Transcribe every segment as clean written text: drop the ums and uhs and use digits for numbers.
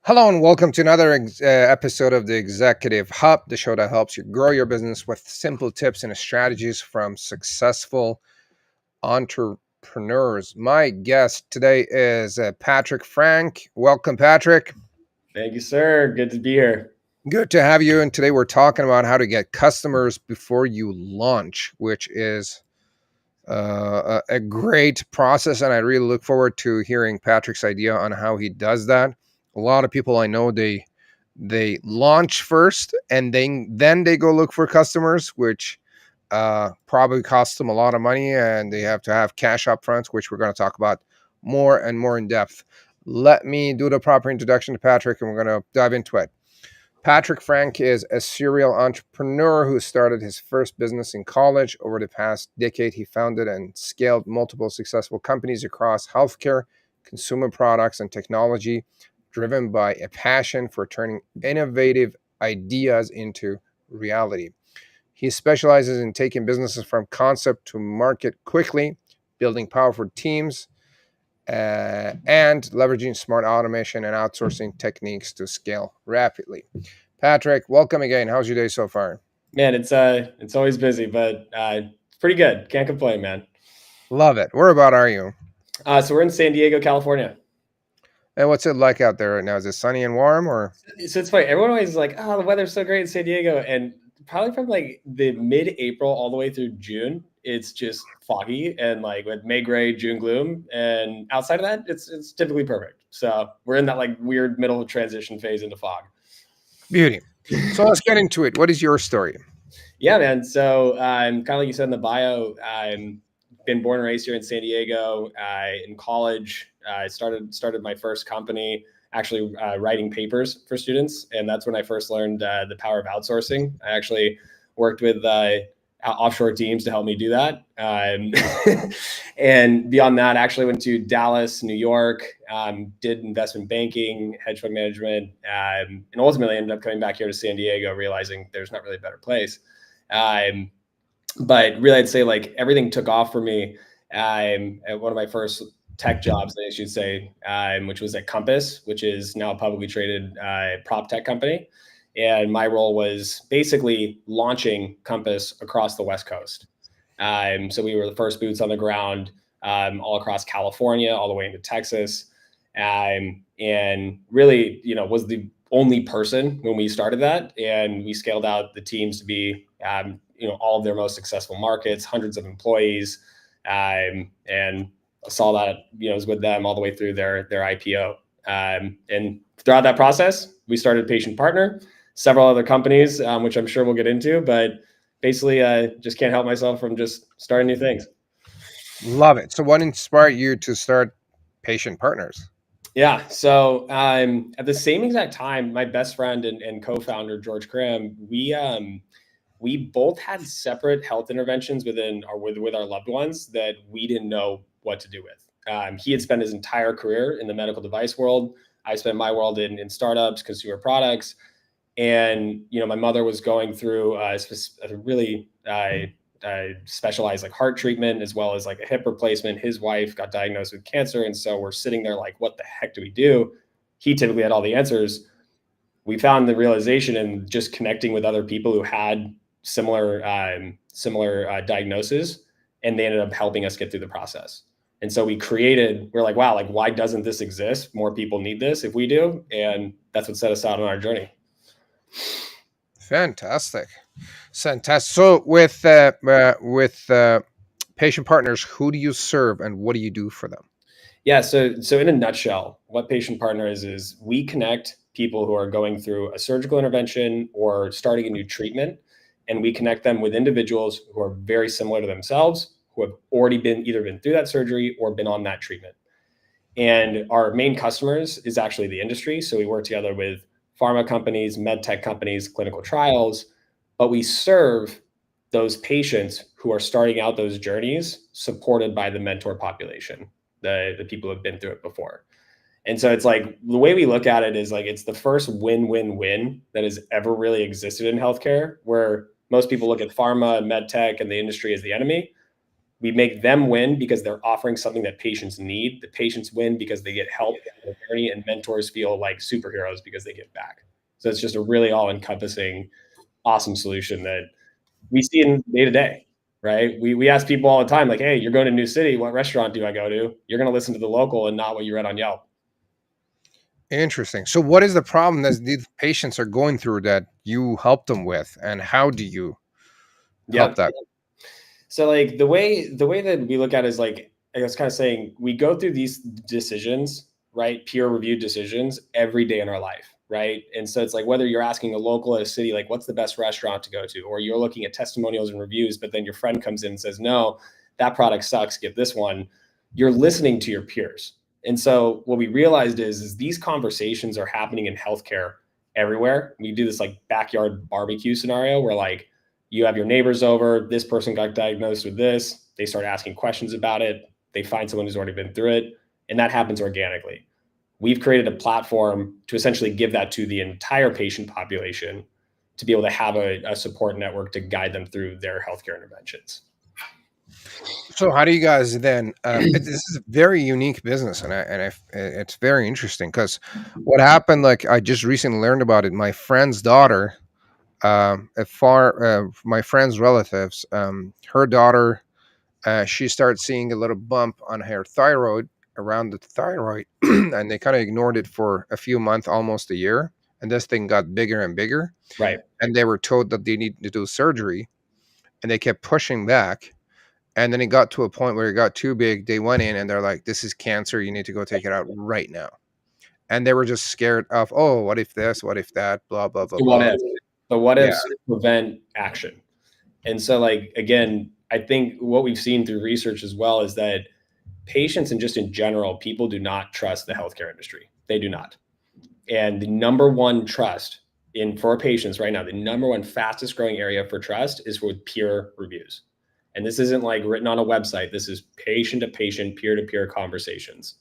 Hello and welcome to another episode of the Executive Hub, the show that helps you grow your business with simple tips and strategies from successful entrepreneurs. My guest today is Patrick Frank. Welcome, Patrick. Thank you, sir. Good to be here. Good to have you. And today we're talking about how to get customers before you launch, which is a great process. And I really look forward to hearing Patrick's idea on how he does that. A lot of people I know, they launch first and then they go look for customers, which probably costs them a lot of money, and they have to have cash up front, which we're going to talk about more and more in depth. Let me do the proper introduction to Patrick and we're going to dive into it. Patrick Frank is a serial entrepreneur who started his first business in college. Over the past decade, he founded and scaled multiple successful companies across healthcare, consumer products, and technology, driven by a passion for turning innovative ideas into reality. He specializes in taking businesses from concept to market quickly, building powerful teams, and leveraging smart automation and outsourcing techniques to scale rapidly. Patrick, welcome again. How's your day so far? Man, it's always busy, but it's pretty good. Can't complain, man. Love it. Where about are you? So we're in San Diego, California. And what's it like out there right now? Is it sunny and warm or? So it's funny. Everyone always is like, "Oh, the weather's so great in San Diego," and probably from like the mid-April all the way through June, it's just foggy and like with May gray, June gloom. And outside of that, it's typically perfect. So we're in that like weird middle transition phase into fog. Beauty. So let's get into it. What is your story? Yeah, man. So kind of like you said in the bio, I'm been born and raised here in San Diego. In college, I started my first company actually writing papers for students, and that's when I first learned the power of outsourcing. I actually worked with offshore teams to help me do that. And beyond that, I actually went to Dallas, New York, did investment banking, hedge fund management, and ultimately ended up coming back here to San Diego, realizing there's not really a better place. But really, I'd say like everything took off for me at one of my first tech jobs, I should say, which was at Compass, which is now a publicly traded prop tech company. And my role was basically launching Compass across the West Coast. So we were the first boots on the ground all across California, all the way into Texas. And really, was the only person when we started that. And we scaled out the teams to be all of their most successful markets, hundreds of employees, and saw that was with them all the way through their IPO. And throughout that process, we started Patient Partner, several other companies, which I'm sure we'll get into, but basically just can't help myself from just starting new things. Love it. So what inspired you to start Patient Partners? Yeah. So at the same exact time, my best friend and co-founder, George Cram, we both had separate health interventions with our loved ones that we didn't know what to do with. He had spent his entire career in the medical device world. I spent my world in startups, consumer products. And, my mother was going through a really specialized like heart treatment, as well as like a hip replacement. His wife got diagnosed with cancer. And so we're sitting there like, what the heck do we do? He typically had all the answers. We found the realization in just connecting with other people who had similar diagnoses, and they ended up helping us get through the process. And so we're like, wow, like why doesn't this exist? More people need this if we do. And that's what set us out on our journey. Fantastic. So with Patient Partners, who do you serve and what do you do for them? Yeah. So in a nutshell, what Patient Partner is we connect people who are going through a surgical intervention or starting a new treatment, and we connect them with individuals who are very similar to themselves, who have already been through that surgery or been on that treatment. And our main customers is actually the industry. So we work together with pharma companies, med tech companies, clinical trials, but we serve those patients who are starting out those journeys supported by the mentor population, the people who have been through it before. And so it's like the way we look at it is like it's the first win-win-win that has ever really existed in healthcare, where most people look at pharma and med tech and the industry as the enemy. We make them win because they're offering something that patients need. The patients win because they get help in their journey, and mentors feel like superheroes because they give back. So it's just a really all-encompassing, awesome solution that we see in day to day, right? We ask people all the time, like, hey, you're going to a new city. What restaurant do I go to? You're going to listen to the local and not what you read on Yelp. Interesting. So what is the problem that these patients are going through that you help them with, and how do you help Yep. that? So like the way that we look at it is like, I was kind of saying, we go through these decisions, right? Peer reviewed decisions every day in our life, right? And so it's like whether you're asking a local at a city, like what's the best restaurant to go to, or you're looking at testimonials and reviews, but then your friend comes in and says, no, that product sucks, get this one. You're listening to your peers. And so what we realized is these conversations are happening in healthcare everywhere. We do this like backyard barbecue scenario where like you have your neighbors over, this person got diagnosed with this, they start asking questions about it, they find someone who's already been through it, and that happens organically. We've created a platform to essentially give that to the entire patient population to be able to have a support network to guide them through their healthcare interventions. So how do you guys then? This is a very unique business, it's very interesting because what happened. Like I just recently learned about it. My friend's daughter, my friend's relatives, her daughter, she started seeing a little bump on her thyroid, around the thyroid, and they kind of ignored it for a few months, almost a year, and this thing got bigger and bigger, Right. and they were told that they needed to do surgery, and they kept pushing back. And then it got to a point where it got too big. They went in and they're like, "This is cancer. You need to go take it out right now." And they were just scared of, "Oh, what if this? What if that? Blah blah blah The what blah." ifs. The what Yeah, ifs prevent action. And so like again, I think what we've seen through research as well is that patients and just in general, people do not trust the healthcare industry. They do not. And the number one trust in for patients right now, the number one fastest growing area for trust is with peer reviews. And this isn't like written on a website. This is patient to patient, peer to peer conversations.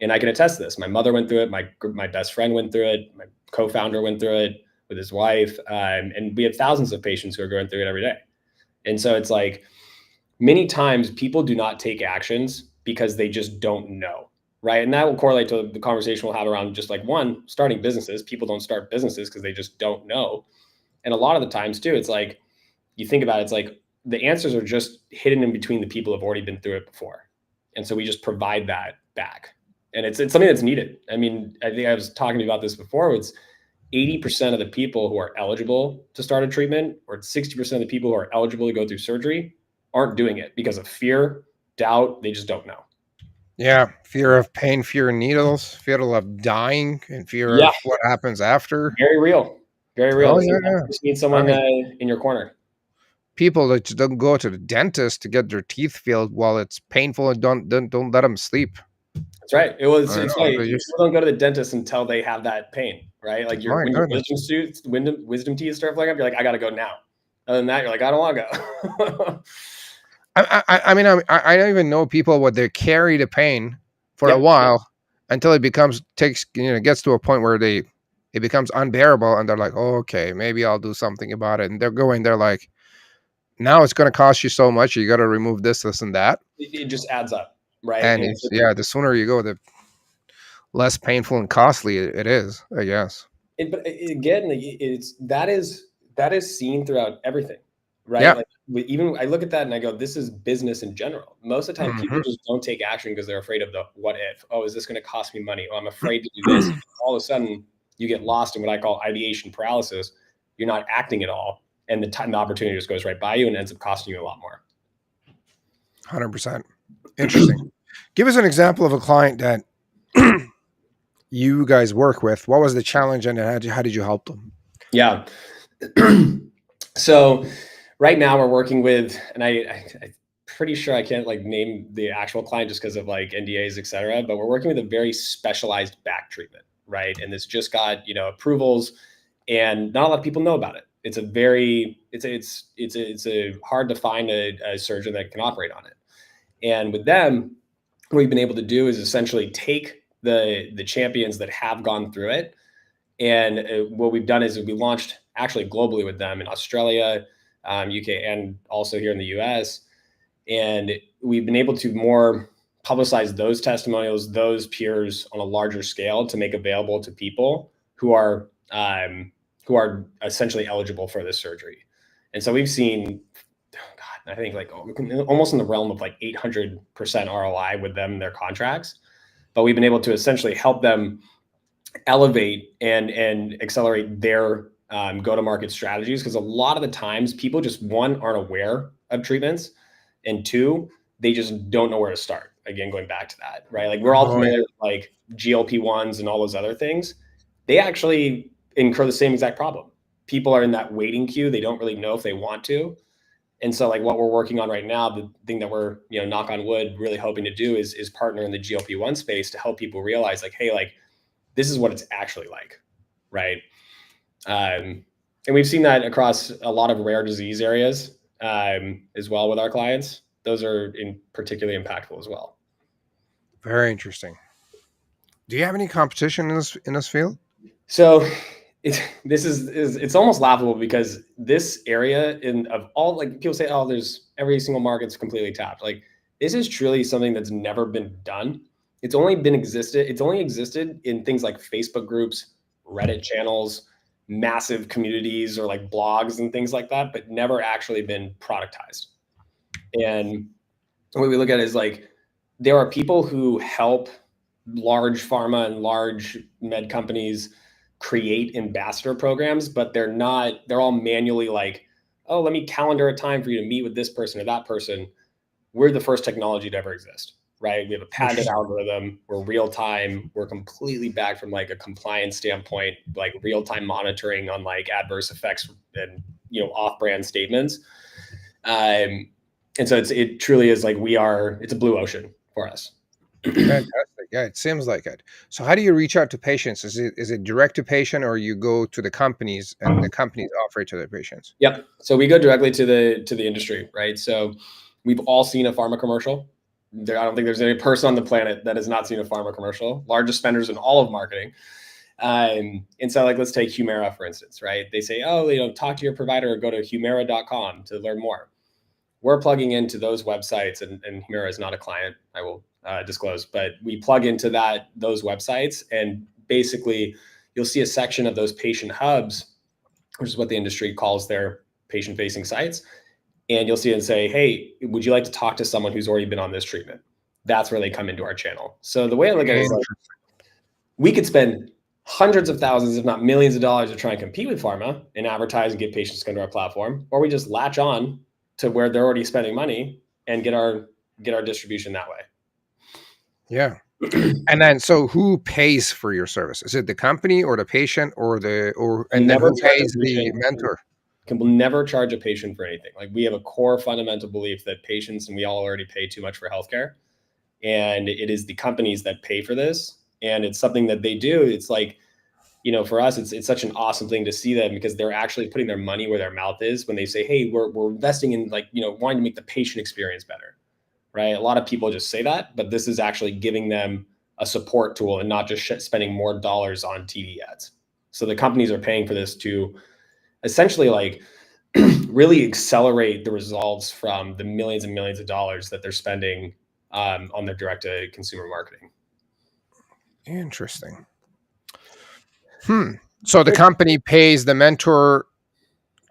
And I can attest to this. My mother went through it. My best friend went through it. My co-founder went through it with his wife. And we have thousands of patients who are going through it every day. And so it's like many times people do not take actions because they just don't know. Right. And that will correlate to the conversation we'll have around just like one, starting businesses. People don't start businesses because they just don't know. And a lot of the times too, it's like you think about it, it's like the answers are just hidden in between the people who have already been through it before. And so we just provide that back. And it's something that's needed. I mean, I think I was talking about this before. It's 80% of the people who are eligible to start a treatment, or 60% of the people who are eligible to go through surgery, aren't doing it because of fear, doubt. They just don't know. yeah. Fear of pain, fear of needles, fear of dying, and fear Yeah, of what happens after. very real. Very real. Oh So yeah, you yeah. just need I someone mean, in your corner. people that just don't go to the dentist to get their teeth filled while it's painful, and don't let them sleep. That's right. I It's know funny. they People just, don't go to the dentist until they have that pain, right? Like my when your goodness. wisdom teeth start flaring up, you're like, I got to go now. Other than that, you're like, I don't want to go. I mean, I don't even know people what they carry the pain for a Yep. while until it becomes takes gets to a point where it becomes unbearable, and they're like, oh, okay, maybe I'll do something about it. And they're like, now it's going to cost you so much. You got to remove this, and that. It just adds up, right? And And it's, yeah, the sooner you go, the less painful and costly it is, I guess. but again, that is seen throughout everything, right? Yeah. Like even I look at that and I go, this is business in general. Most of the time, people Hmm. just don't take action because they're afraid of the what if. Oh, is this going to cost me money? Oh, I'm afraid to do this. All of a sudden, you get lost in what I call ideation paralysis. You're not acting at all, and the opportunity just goes right by you and ends up costing you a lot more. 100%. Interesting. Give us an example of a client that you guys work with. What was the challenge, and how did you help them? Yeah. So right now we're working with, and I'm pretty sure I can't like name the actual client just because of like NDAs, et cetera, but we're working with a very specialized back treatment, right? And this just got, approvals, and not a lot of people know about it. It's a very, it's a hard to find a surgeon that can operate on it. And with them, what we've been able to do is essentially take the champions that have gone through it. And what we've done is we launched actually globally with them in Australia, UK, and also here in the US. And we've been able to more publicize those testimonials, those peers on a larger scale to make available to people who are essentially eligible for this surgery. And so we've seen, God, I think like almost in the realm of like 800% ROI with them in their contracts. But we've been able to essentially help them elevate and accelerate their go-to-market strategies, because a lot of the times people just, one, aren't aware of treatments, and two, they just don't know where to start. Again, going back to that, right? Like we're all familiar with like GLP-1s and all those other things. They actually incur the same exact problem. People are in that waiting queue. They don't really know if they want to. And so like what we're working on right now, the thing that we're, knock on wood, really hoping to do is partner in the GLP-1 space to help people realize like, hey, like this is what it's actually like, right? And we've seen that across a lot of rare disease areas as well with our clients. Those are particularly impactful as well. Very interesting. Do you have any competition in this field? So it's almost laughable, because this area of all, like people say, oh, there's every single market's completely tapped. Like this is truly something that's never been done. It's only existed in things like Facebook groups, Reddit channels, massive communities, or like blogs and things like that, but never actually been productized. And the way we look at it is like, there are people who help large pharma and large med companies create ambassador programs, but they're all manually like, oh, let me calendar a time for you to meet with this person or that person. We're the first technology to ever exist, right? We have a patented algorithm. We're real time. We're completely back from like a compliance standpoint, like real time monitoring on like adverse effects and off brand statements. And so it truly is like it's a blue ocean for us. Fantastic. Yeah, it seems like it. So how do you reach out to patients? Is it direct to patient, or you go to the companies and the companies offer it to their patients? Yep. So we go directly to the industry, right? So we've all seen a pharma commercial. I don't think there's any person on the planet that has not seen a pharma commercial. Largest spenders in all of marketing. And so like, let's take Humira, for instance, right? They say, oh, talk to your provider or go to humira.com to learn more. We're plugging into those websites, and Humira is not a client, I will disclose, but we plug into those websites, and basically you'll see a section of those patient hubs, which is what the industry calls their patient-facing sites. And you'll see it and say, hey, would you like to talk to someone who's already been on this treatment? That's where they come into our channel. So the way I look at it is like, we could spend hundreds of thousands, if not millions of dollars to try and compete with pharma and advertise and get patients to come to our platform, or we just latch on to where they're already spending money and get our distribution that way. Yeah. And then, so who pays for your service? Is it the company or the patient or then who pays the mentor? We'll never charge a patient for anything. Like we have a core fundamental belief that patients, and we all already pay too much for healthcare, and it is the companies that pay for this. And it's something that they do. It's like, for us, it's such an awesome thing to see them, because they're actually putting their money where their mouth is when they say, hey, we're investing in like, wanting to make the patient experience better, right? A lot of people just say that, but this is actually giving them a support tool and not just spending more dollars on TV ads. So the companies are paying for this to essentially like really accelerate the results from the millions and millions of dollars that they're spending on their direct to consumer marketing. Interesting. So the company pays the mentor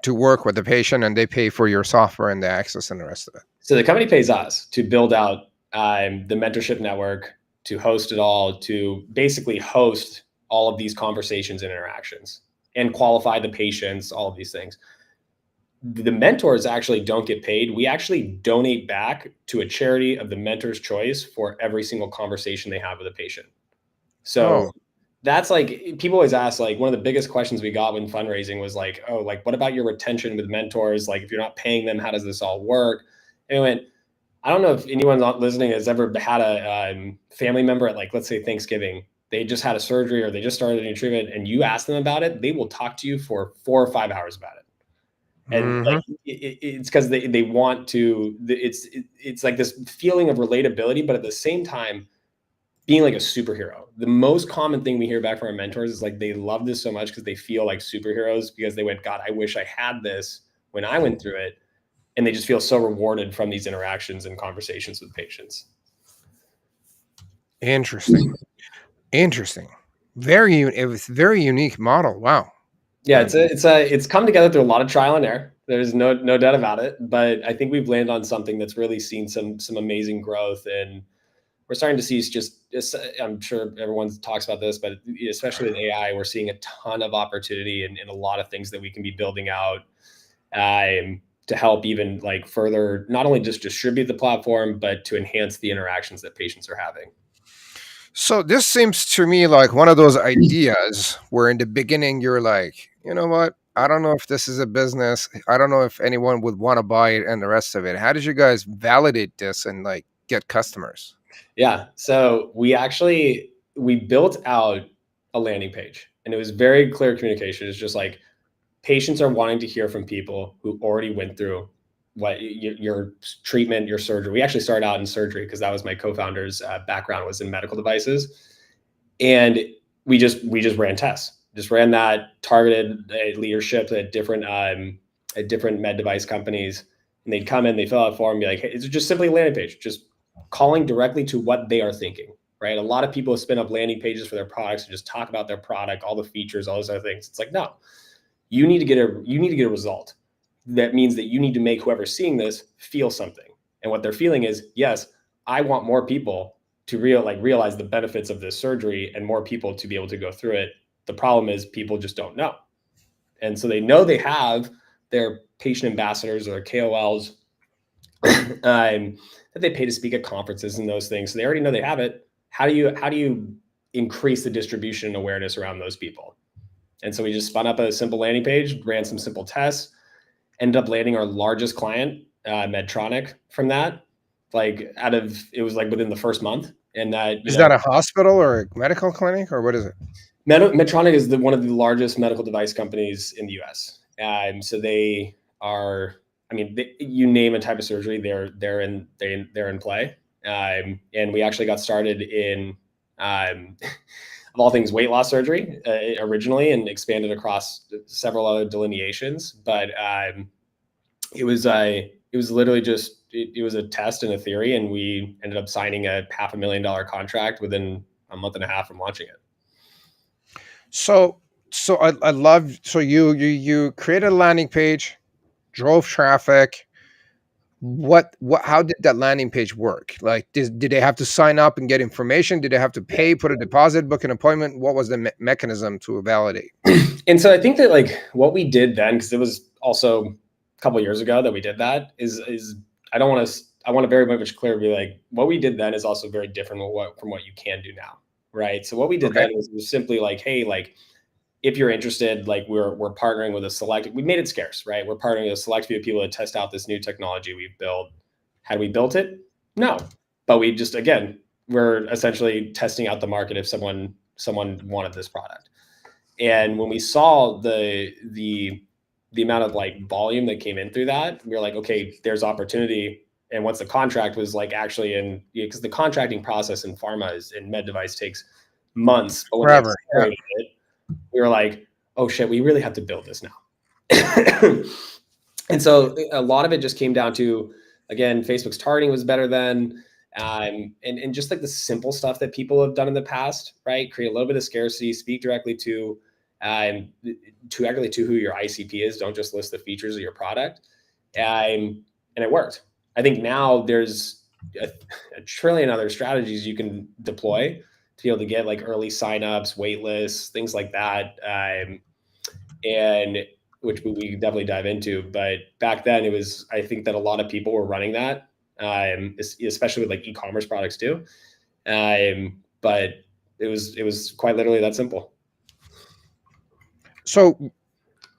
to work with the patient, and they pay for your software and the access and the rest of it. So the company pays us to build out the mentorship network, to host it all, to basically host all of these conversations and interactions, and qualify the patients, all of these things. The mentors actually don't get paid. We actually donate back to a charity of the mentor's choice for every single conversation they have with a patient. So that's like, people always ask, like one of the biggest questions we got when fundraising was like, oh, like what about your retention with mentors? Like if you're not paying them, how does this all work? And I went, I don't know if anyone listening has ever had a family member at, like, let's say Thanksgiving, they just had a surgery or they just started a new treatment, and you ask them about it, they will talk to you for 4 or 5 hours about it. And like, it's because they want to, it's like this feeling of relatability, but at the same time, being like a superhero. The most common thing we hear back from our mentors is like, they love this so much because they feel like superheroes, because they went, God, I wish I had this when I went through it. and they just feel so rewarded from these interactions and conversations with patients. Interesting. Interesting. It was very unique model. Wow. Yeah, it's come together through a lot of trial and error. There's no doubt about it. But I think we've landed on something that's really seen some amazing growth, and we're starting to see I'm sure everyone talks about this, but especially with AI, we're seeing a ton of opportunity in a lot of things that we can be building out to help even like further, not only just distribute the platform, but to enhance the interactions that patients are having. So this seems to me like one of those ideas where in the beginning you're like, you know what? I don't know if this is a business. I don't know if anyone would want to buy it and the rest of it. How did you guys validate this and like get customers? Yeah. So we built out a landing page, and it was very clear communication. It's just like patients are wanting to hear from people who already went through what your treatment, your surgery. We actually started out in surgery because that was my co-founder's background was in medical devices, and we just ran tests, just ran that targeted leadership at different med device companies, and they'd come in, they fill out a form, and be like, hey, it's just simply a landing page, just calling directly to what they are thinking. Right? A lot of people spin up landing pages for their products and just talk about their product, all the features, all those other things. It's like, no, you need to get a result. That means that you need to make whoever's seeing this feel something. And what they're feeling is, yes, I want more people to realize the benefits of this surgery and more people to be able to go through it. The problem is people just don't know. And so they know they have their patient ambassadors or their KOLs that they pay to speak at conferences and those things. So they already know they have it. How do you increase the distribution and awareness around those people? And so we just spun up a simple landing page, ran some simple tests, ended up landing our largest client, Medtronic, from that. It was like within the first month. And that Is that a hospital or a medical clinic or what is it? Medtronic is one of the largest medical device companies in the U.S. So they are, I mean, you name a type of surgery, they're in play. And we actually got started in of all things, weight loss surgery originally, and expanded across several other delineations. But it was literally just it was a test and a theory, and we ended up signing a $500,000 contract within a month and a half from launching it. So I love, so you created a landing page, drove traffic. What how did that landing page work? Like did they have to sign up and get information? Did they have to pay, put a deposit, book an appointment? What was the mechanism to validate? And so I think that like what we did then, because it was also a couple of years ago that we did that, is I want to very much clear be like what we did then is also very different from what you can do now, right? So what we did then was simply like, hey, like if you're interested, like we're partnering with a select, we made it scarce, right? We're partnering with a select few people to test out this new technology we've built. Had we built it? No, but we just, again, we're essentially testing out the market if someone wanted this product. And when we saw the amount of like volume that came in through that, we were like, okay, there's opportunity. And once the contract was like actually because the contracting process in pharma in med device takes months, but when Forever. we were like, oh shit, we really have to build this now. And so a lot of it just came down to, again, Facebook's targeting was better then. And just like the simple stuff that people have done in the past, right? Create a little bit of scarcity, speak directly to who your ICP is. Don't just list the features of your product. And it worked. I think now there's a trillion other strategies you can deploy to be able to get like early signups, wait lists, things like that. And which we definitely dive into. But back then I think that a lot of people were running that, especially with like e-commerce products too. But it was quite literally that simple. So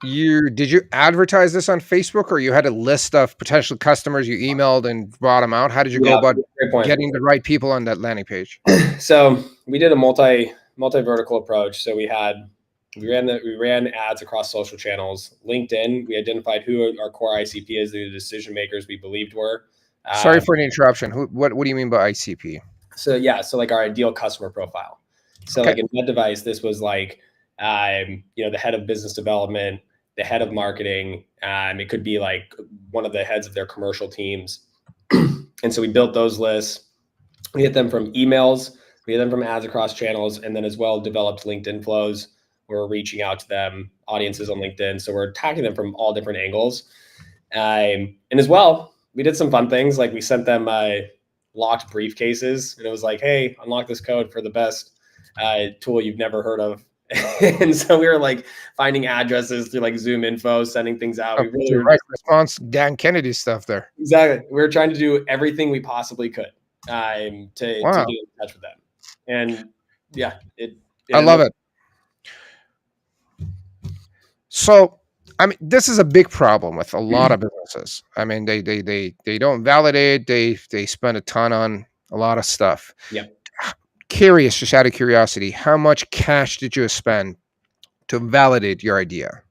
did you advertise this on Facebook, or you had a list of potential customers you emailed and brought them out? How did you go about getting the right people on that landing page? So we did a multi-vertical approach. So we ran ads across social channels. LinkedIn, we identified who our core ICP is, the decision makers we believed were. Sorry for an interruption. What do you mean by ICP? So like our ideal customer profile. So like in med device, this was like, the head of business development, the head of marketing. It could be like one of the heads of their commercial teams. And so we built those lists. We hit them from emails, we hit them from ads across channels, and then as well developed LinkedIn flows. We're reaching out to them, audiences on LinkedIn. So we're attacking them from all different angles. And as well, we did some fun things. Like we sent them locked briefcases, and it was like, hey, unlock this code for the best tool you've never heard of. And so we were like finding addresses through like Zoom info, sending things out. We really were direct response, Dan Kennedy stuff there. exactly. We were trying to do everything we possibly could to Wow. get in touch with them. And yeah, I love it. So, I mean, this is a big problem with a lot of businesses. I mean, they don't validate. They spend a ton on a lot of stuff. Yeah. Curious, just out of curiosity, how much cash did you spend to validate your idea?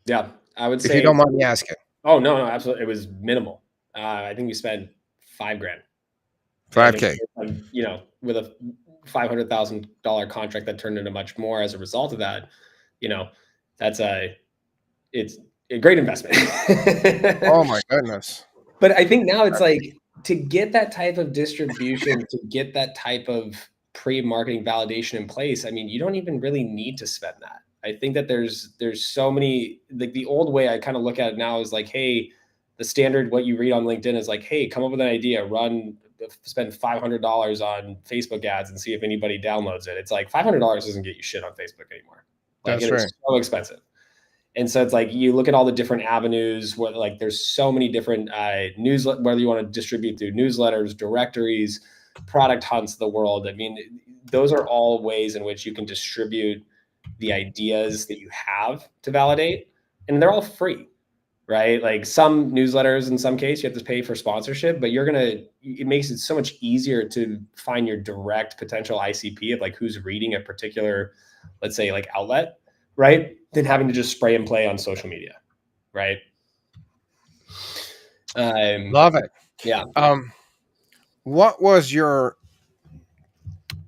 Yeah, I would If say. you don't mind me asking. Oh no, absolutely. It was minimal. I think we spent $5,000. And $5K. you know, with a $500,000 contract that turned into much more as a result of that, you know, it's a great investment. Oh my goodness. But I think now it's like to get that type of distribution, to get that type of pre-marketing validation in place, I mean, you don't even really need to spend that. I think that there's so many, like the old way I kind of look at it now is like, hey, the standard what you read on LinkedIn is like, hey, come up with an idea, spend $500 on Facebook ads and see if anybody downloads it. It's like $500 doesn't get you shit on Facebook anymore. Like That's it right. is so expensive. And so it's like you look at all the different avenues where like there's so many different newsletter, whether you want to distribute through newsletters, directories, product hunts of the world. I mean, those are all ways in which you can distribute the ideas that you have to validate, and they're all free, right? Like some newsletters, in some case, you have to pay for sponsorship, but it makes it so much easier to find your direct potential ICP of like who's reading a particular, let's say like outlet, right? Than having to just spray and play on social media, right? Love it. Yeah. What was your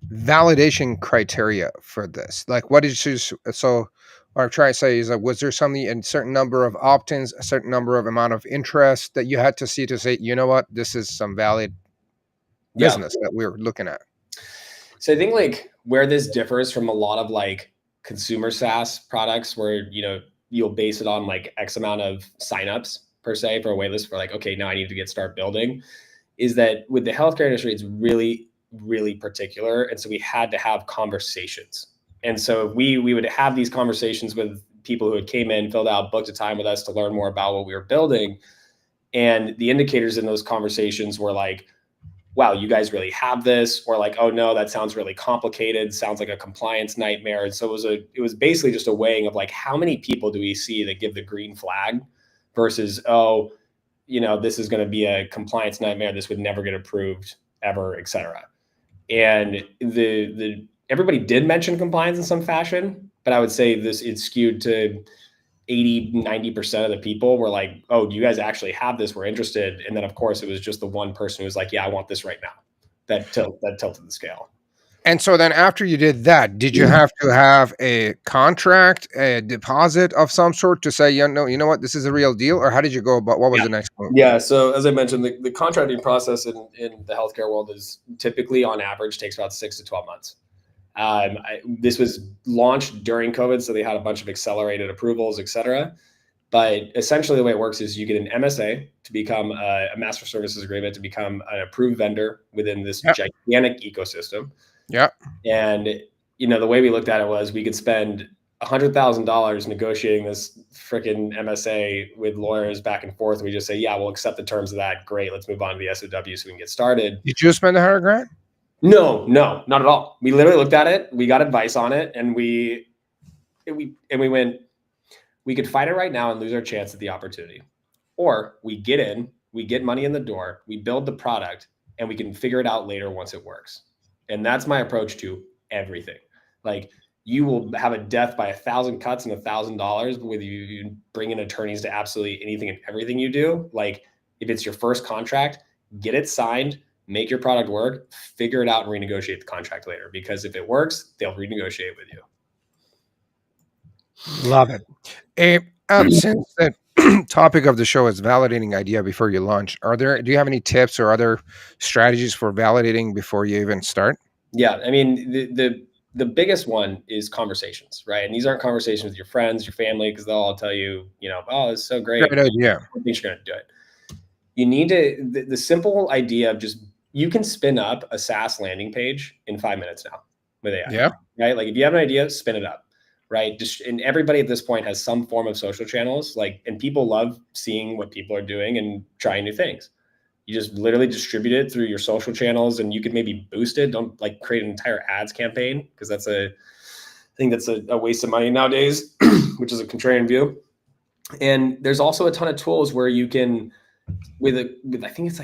validation criteria for this? Like, what did you? So, what I'm trying to say is, like, was there something a certain number of opt-ins, a certain number of amount of interest that you had to see to say, you know what, this is some valid business that we're looking at? So I think like where this differs from a lot of like consumer SaaS products where, you know, you'll base it on like X amount of signups per se for a waitlist for like, okay, now I need to start building, is that with the healthcare industry, it's really, really particular. And so we had to have conversations. And so we would have these conversations with people who had came in, filled out, booked a time with us to learn more about what we were building. And the indicators in those conversations were like, wow, you guys really have this, or like, oh no, that sounds really complicated, sounds like a compliance nightmare. And so it was basically just a weighing of like, how many people do we see that give the green flag versus, oh, you know, this is going to be a compliance nightmare, this would never get approved ever, et cetera. And everybody did mention compliance in some fashion, but I would say it's skewed to 80-90% of the people were like, oh, do you guys actually have this? We're interested. And then of course it was just the one person who was like, yeah, I want this right now. That tilted the scale. And so then after you did that, did you have to have a contract, a deposit of some sort to say, you know what, this is a real deal? Or how did you go about, what was the next move? Yeah. So as I mentioned, the contracting process in the healthcare world is typically on average takes about 6 to 12 months. This was launched during COVID, so they had a bunch of accelerated approvals, et cetera. But essentially the way it works is you get an MSA to become a master services agreement to become an approved vendor within this gigantic ecosystem. Yeah. And, you know, the way we looked at it was we could spend $100,000 negotiating this freaking MSA with lawyers back and forth. And we just say, yeah, we'll accept the terms of that. Great. Let's move on to the SOW so we can get started. Did you spend $100,000? No, not at all. We literally looked at it. We got advice on it. And we went, we could fight it right now and lose our chance at the opportunity. Or we get in, we get money in the door, we build the product, and we can figure it out later once it works. And that's my approach to everything. Like, you will have a death by 1,000 cuts and $1,000 whether you bring in attorneys to absolutely anything and everything you do. Like, if it's your first contract, get it signed, make your product work, figure it out and renegotiate the contract later. Because if it works, they'll renegotiate with you. Love it. Since the topic of the show is validating idea before you launch, do you have any tips or other strategies for validating before you even start? Yeah, I mean, the biggest one is conversations, right? And these aren't conversations with your friends, your family, because they'll all tell you, oh, it's so great. Great idea. I think you're going to do it. You need to the simple idea of just you can spin up a SaaS landing page in 5 minutes now with AI, Yeah. right? Like if you have an idea, spin it up, right? Just and everybody at this point has some form of social channels, and people love seeing what people are doing and trying new things. You just literally distribute it through your social channels, and you could maybe boost it. Don't like create an entire ads campaign because I think that's a waste of money nowadays, which is a contrarian view. And there's also a ton of tools where you can with I think it's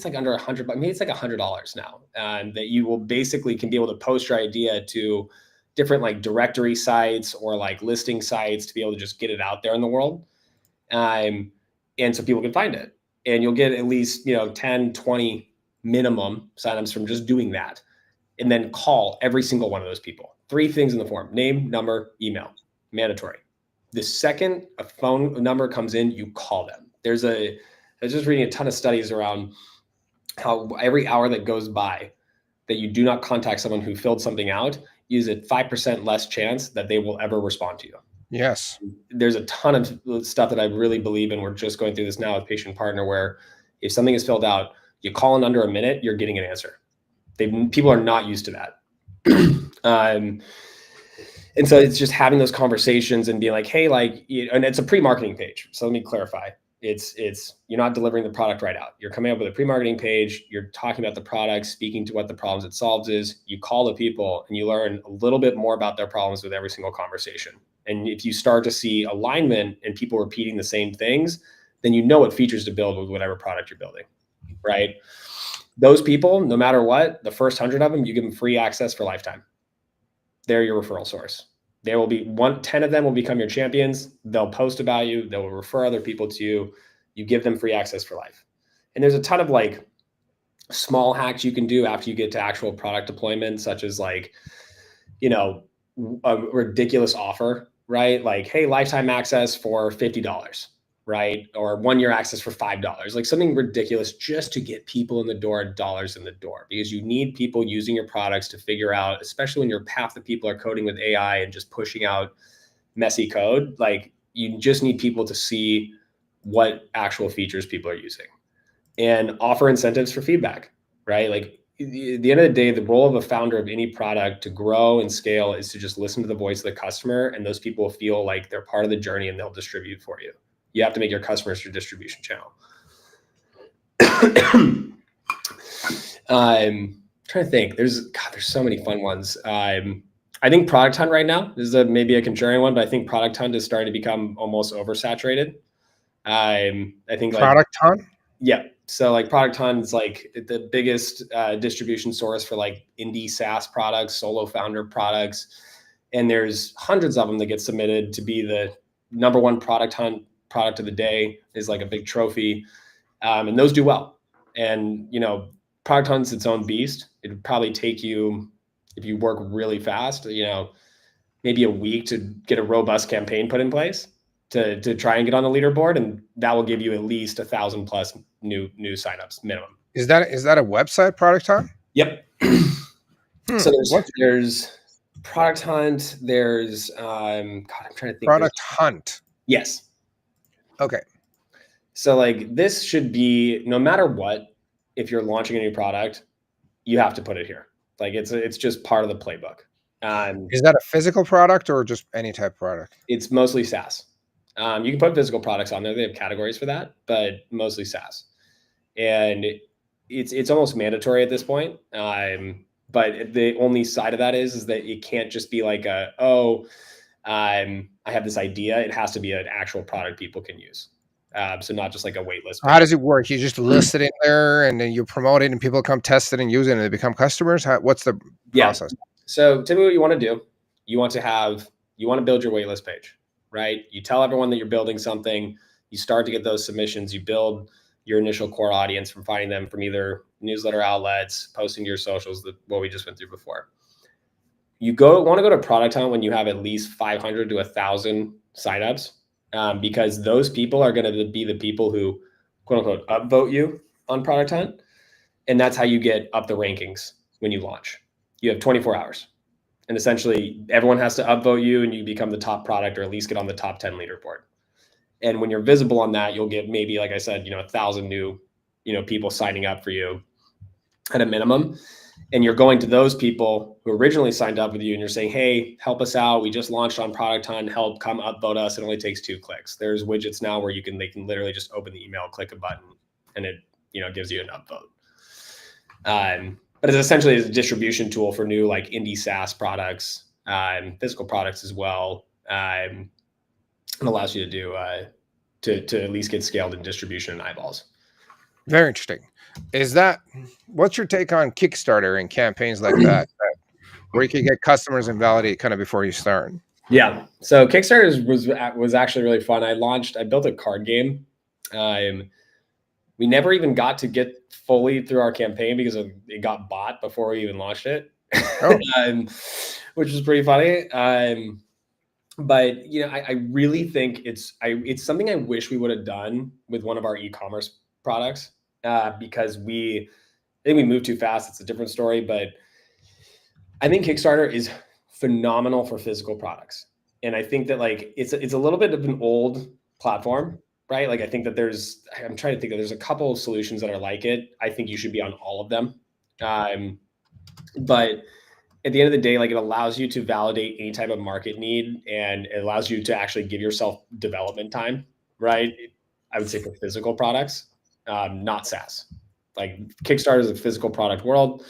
like under $100, but maybe it's like $100 now, that you will basically can be able to post your idea to different like directory sites or like listing sites to be able to just get it out there in the world, and so people can find it, and you'll get at least 10, 20 minimum signups from just doing that, and then call every single one of those people. 3 things in the form: name, number, email, mandatory. The second a phone number comes in, you call them. I was just reading a ton of studies around how every hour that goes by that you do not contact someone who filled something out is a 5% less chance that they will ever respond to you. Yes. There's a ton of stuff that I really believe in. We're just going through this now with Patient Partner, where if something is filled out, you call in under a minute, you're getting an answer. People are not used to that. And so it's just having those conversations and being like, hey, and it's a pre-marketing page. So let me clarify. It's you're not delivering the product right out. You're coming up with a pre-marketing page. You're talking about the product, speaking to what the problems it solves is. You call the people and you learn a little bit more about their problems with every single conversation. And if you start to see alignment and people repeating the same things, then you know what features to build with whatever product you're building, right? Those people, no matter what, the first 100 of them, you give them free access for lifetime. They're your referral source. There will be 10 of them will become your champions. They'll post about you. They will refer other people to you. You give them free access for life. And there's a ton of small hacks you can do after you get to actual product deployment, such as a ridiculous offer, right? Like, hey, lifetime access for $50, right? Or 1-year access for $5, like something ridiculous just to get people in the door, dollars in the door, because you need people using your products to figure out, especially when half the people are coding with AI and just pushing out messy code. Like you just need people to see what actual features people are using and offer incentives for feedback, right? Like at the end of the day, the role of a founder of any product to grow and scale is to just listen to the voice of the customer, and those people will feel like they're part of the journey and they'll distribute for you. You have to make your customers your distribution channel. I'm trying to think. There's so many fun ones. I think Product Hunt right now is maybe a contrarian one, but I think Product Hunt is starting to become almost oversaturated. I think Product Hunt? Yeah. So Product Hunt is the biggest distribution source for indie SaaS products, solo founder products. And there's hundreds of them that get submitted to be the number one Product Hunt product of the day, is a big trophy. And those do well. And, Product Hunt's its own beast. It would probably take you, if you work really fast, maybe a week to get a robust campaign put in place to try and get on the leaderboard. And that will give you at least 1,000 plus new signups minimum. Is that a website, Product Hunt? Yep. So there's Product Hunt. There's I'm trying to think. Product Hunt. Yes. Okay. So this should be, no matter what, if you're launching a new product, you have to put it here. It's just part of the playbook. Is that a physical product or just any type of product? It's mostly SaaS. You can put physical products on there. They have categories for that, but mostly SaaS. And it's almost mandatory at this point. But the only side of that is that it can't just be I have this idea. It has to be an actual product people can use. So not just a wait list. How does it work? You just list it in there and then you promote it and people come test it and use it and they become customers? What's the process? So typically what you want to do, you want to build your waitlist page, right? You tell everyone that you're building something. You start to get those submissions. You build your initial core audience from finding them from either newsletter outlets, posting to your socials, what we just went through before. You want to go to Product Hunt when you have at least 500 to 1,000 signups. because those people are going to be the people who, quote unquote, upvote you on Product Hunt. And that's how you get up the rankings when you launch. You have 24 hours. And essentially, everyone has to upvote you and you become the top product or at least get on the top 10 leaderboard. And when you're visible on that, you'll get maybe, like I said, 1,000 new, people signing up for you at a minimum. And you're going to those people who originally signed up with you and you're saying, hey, help us out. We just launched on Product Hunt. Help, come upvote us. It only takes 2 clicks. There's widgets now where they can literally just open the email, click a button, and it, gives you an upvote. But it's essentially a distribution tool for new like indie SaaS products, physical products as well. It allows you to do to at least get scaled in distribution and eyeballs. Very interesting. What's your take on Kickstarter and campaigns like that, where you can get customers and validate kind of before you start? Yeah. So Kickstarter was actually really fun. I built a card game. We never even got to get fully through our campaign because it got bought before we even launched it, which was pretty funny. But I really think it's something I wish we would have done with one of our e-commerce products, because I think we moved too fast. It's a different story, but I think Kickstarter is phenomenal for physical products, and I think that like it's a little bit of an old platform, right? Like I think that I'm trying to think that there's a couple of solutions that are like it. I think you should be on all of them, but at the end of the day, like it allows you to validate any type of market need, and it allows you to actually give yourself development time, right? I would say for physical products, not SaaS. Like Kickstarter is a physical product world.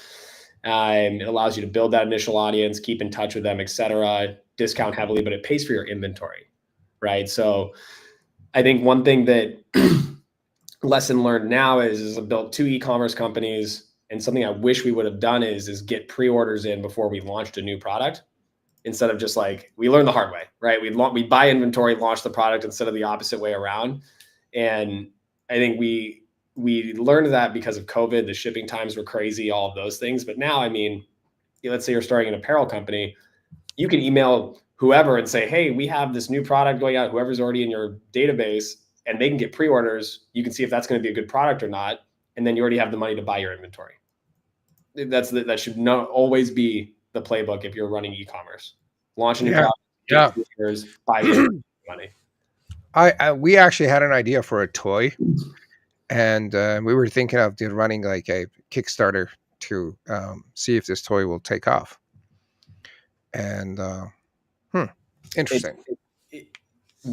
It allows you to build that initial audience, keep in touch with them, et cetera, discount heavily, but it pays for your inventory, right? So I think one thing that lesson learned now is I built 2 e-commerce companies. And something I wish we would have done is get pre-orders in before we launched a new product, instead of just like, we learned the hard way, right? We buy inventory, launch the product instead of the opposite way around. And I think we learned that because of COVID, the shipping times were crazy, all of those things. But now, I mean, let's say you're starting an apparel company, you can email whoever and say, hey, we have this new product going out, whoever's already in your database, and they can get pre-orders. You can see if that's going to be a good product or not. And then you already have the money to buy your inventory. That should not always be the playbook if you're running e-commerce. Launch a new product, get pre-orders, buy the money. We actually had an idea for a toy, and we were thinking of running like a Kickstarter to see if this toy will take off. And interesting.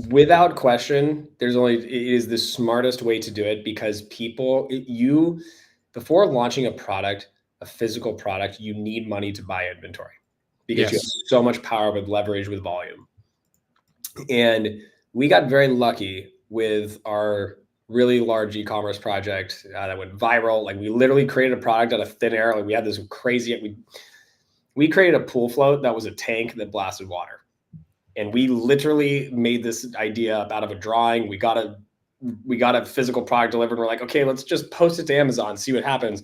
Without question, it is the smartest way to do it, because before launching a physical product, you need money to buy inventory, because you have so much power with leverage, with volume. And we got very lucky with our really large e-commerce project that went viral. Like we literally created a product out of thin air. Like we had this crazy, we created a pool float that was a tank that blasted water. And we literally made this idea up out of a drawing. We got a physical product delivered. We're like, okay, let's just post it to Amazon, see what happens.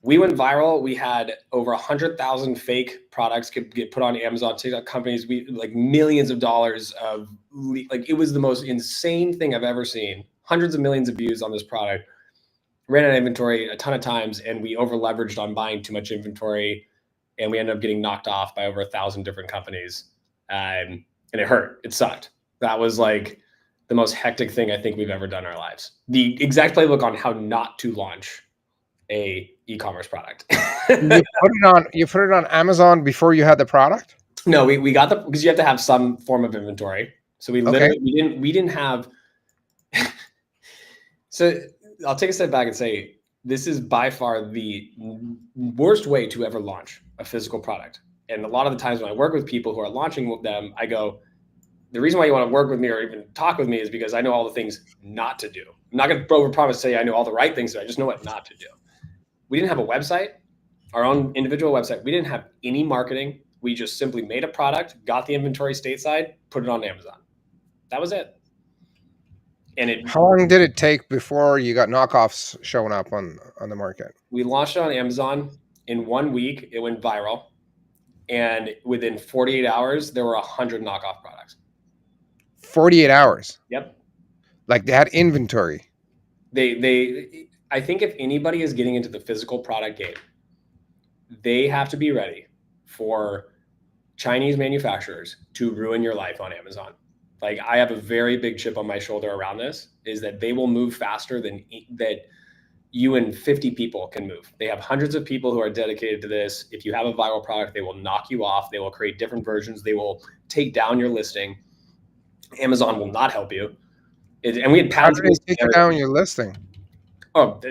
We went viral. We had over 100,000 fake products get put on Amazon, TikTok companies. We like millions of dollars of like, it was the most insane thing I've ever seen. Hundreds of millions of views on this product. Ran out of inventory a ton of times, and we over leveraged on buying too much inventory, and we ended up getting knocked off by over 1,000 different companies. And it hurt. It sucked. That was like the most hectic thing I think we've ever done in our lives. The exact playbook on how not to launch a e-commerce product. You put it on Amazon before you had the product? No, we got because you have to have some form of inventory. So we didn't have. So I'll take a step back and say, this is by far the worst way to ever launch a physical product. And a lot of the times when I work with people who are launching with them, I go, the reason why you want to work with me or even talk with me is because I know all the things not to do. I'm not going to overpromise say I know all the right things, but I just know what not to do. We didn't have a website, our own individual website. We didn't have any marketing. We just simply made a product, got the inventory stateside, put it on Amazon. That was it. And how long did it take before you got knockoffs showing up on the market? We launched it on Amazon. In 1 week, it went viral. And within 48 hours, there were 100 knockoff products. 48 hours. Yep. Like they had inventory. I think if anybody is getting into the physical product game, they have to be ready for Chinese manufacturers to ruin your life on Amazon. Like I have a very big chip on my shoulder around this, is that they will move faster than that you and 50 people can move. They have hundreds of people who are dedicated to this. If you have a viral product, they will knock you off. They will create different versions. They will take down your listing. Amazon will not help you. And we had How patents. do they take down your listing? Oh,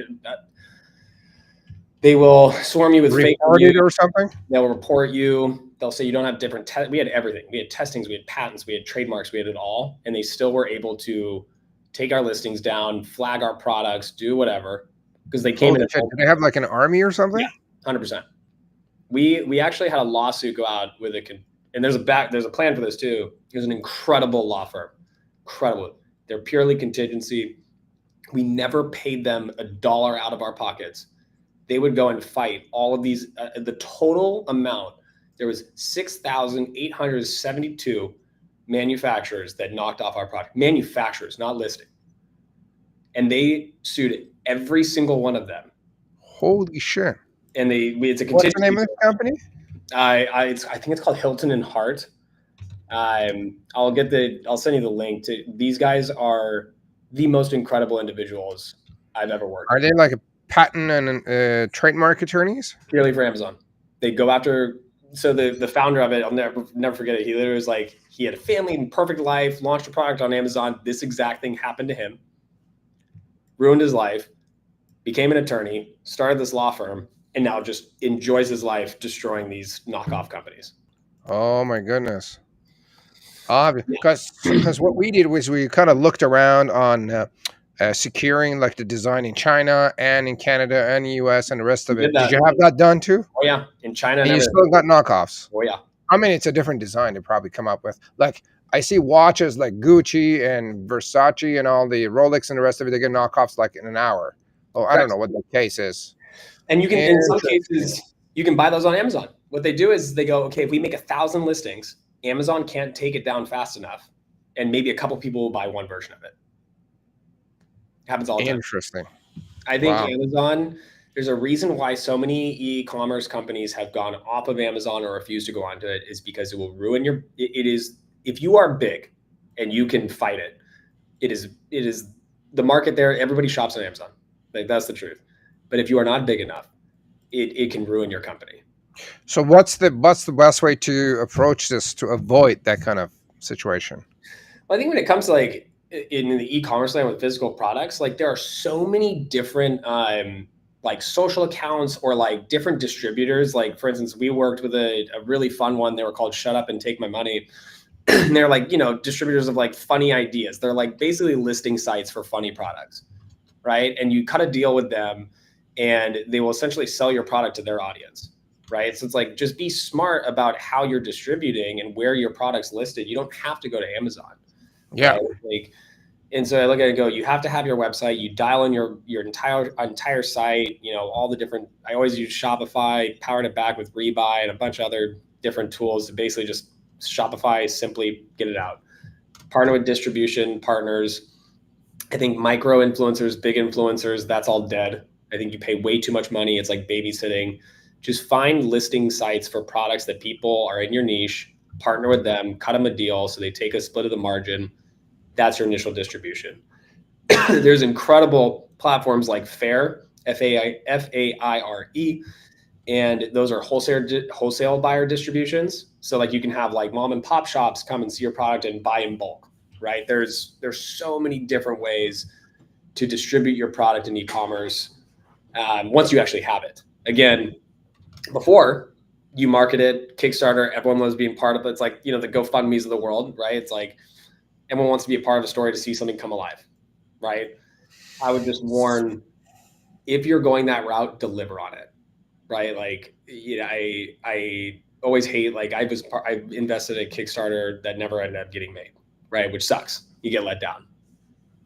they will swarm you with fake Report reviews. it or something? They'll report you. They'll say you don't have different. We had everything. We had testings. We had patents. We had trademarks. We had it all, and they still were able to take our listings down, flag our products, do whatever, because they came in. Shit. Do they have like an army or something? Yeah, 100%. We actually had a lawsuit go out with and there's a plan for this too. There's an incredible law firm, incredible. They're purely contingency. We never paid them $1 out of our pockets. They would go and fight all of these. The total amount, there was 6,872 manufacturers that knocked off our product. Manufacturers, not listing. And they sued every single one of them. Holy shit. And it's a contingency. What's the name of the company? I think it's called Hilton and Hart. I'll send you the link to these guys. Are the most incredible individuals I've ever worked with. Are they like a patent and trademark attorneys? Purely for Amazon. They go after. So the founder of it, I'll never forget it. He literally was like, he had a family and perfect life, launched a product on Amazon. This exact thing happened to him, ruined his life, became an attorney, started this law firm, and now just enjoys his life destroying these knockoff companies. Oh my goodness. Because what we did was we kind of looked around on securing like the design in China and in Canada and the US and the rest of it. Did you have that done too? Oh yeah, in China. And you still got knockoffs. Oh yeah. I mean, it's a different design to probably come up with. Like I see watches like Gucci and Versace and all the Rolex and the rest of it. They get knockoffs like in an hour. Oh, I don't know what the case is. And you can, in some cases, you can buy those on Amazon. What they do is they go, okay, if we make 1,000 listings, Amazon can't take it down fast enough, and maybe a couple people will buy one version of it. It happens all the time. Interesting. I think Amazon, there's a reason why so many e-commerce companies have gone off of Amazon or refuse to go onto it, is because it will ruin if you are big and you can fight it, it is the market there. Everybody shops on Amazon. Like, that's the truth. But if you are not big enough, it can ruin your company. So what's the best way to approach this to avoid that kind of situation? Well, I think when it comes to like in the e-commerce land with physical products, like there are so many different like social accounts or like different distributors. Like for instance, we worked with a really fun one. They were called Shut Up and Take My Money. And they're like, distributors of like funny ideas. They're like basically listing sites for funny products, right? And you cut a deal with them and they will essentially sell your product to their audience, right? So it's like, just be smart about how you're distributing and where your product's listed. You don't have to go to Amazon. Yeah. Right? And so I look at it and go, you have to have your website, you dial in your entire site, all the different, I always use Shopify, powered it back with Rebuy and a bunch of other different tools to basically just Shopify, simply get it out. Partner with distribution partners. I think micro influencers, big influencers, that's all dead. I think you pay way too much money. It's like babysitting. Just find listing sites for products that people are in your niche, partner with them, cut them a deal so they take a split of the margin. That's your initial distribution. There's incredible platforms like Faire, Faire, and those are wholesale buyer distributions. So like you can have like mom and pop shops come and see your product and buy in bulk, right? There's so many different ways to distribute your product in e-commerce once you actually have it. Again, before you market it, Kickstarter, everyone was being part of it. It's like, the GoFundMe's of the world, right? It's like everyone wants to be a part of a story to see something come alive, right? I would just warn, if you're going that route, deliver on it, right? Like, I always hate, like I invested in a Kickstarter that never ended up getting made, right? Which sucks. You get let down.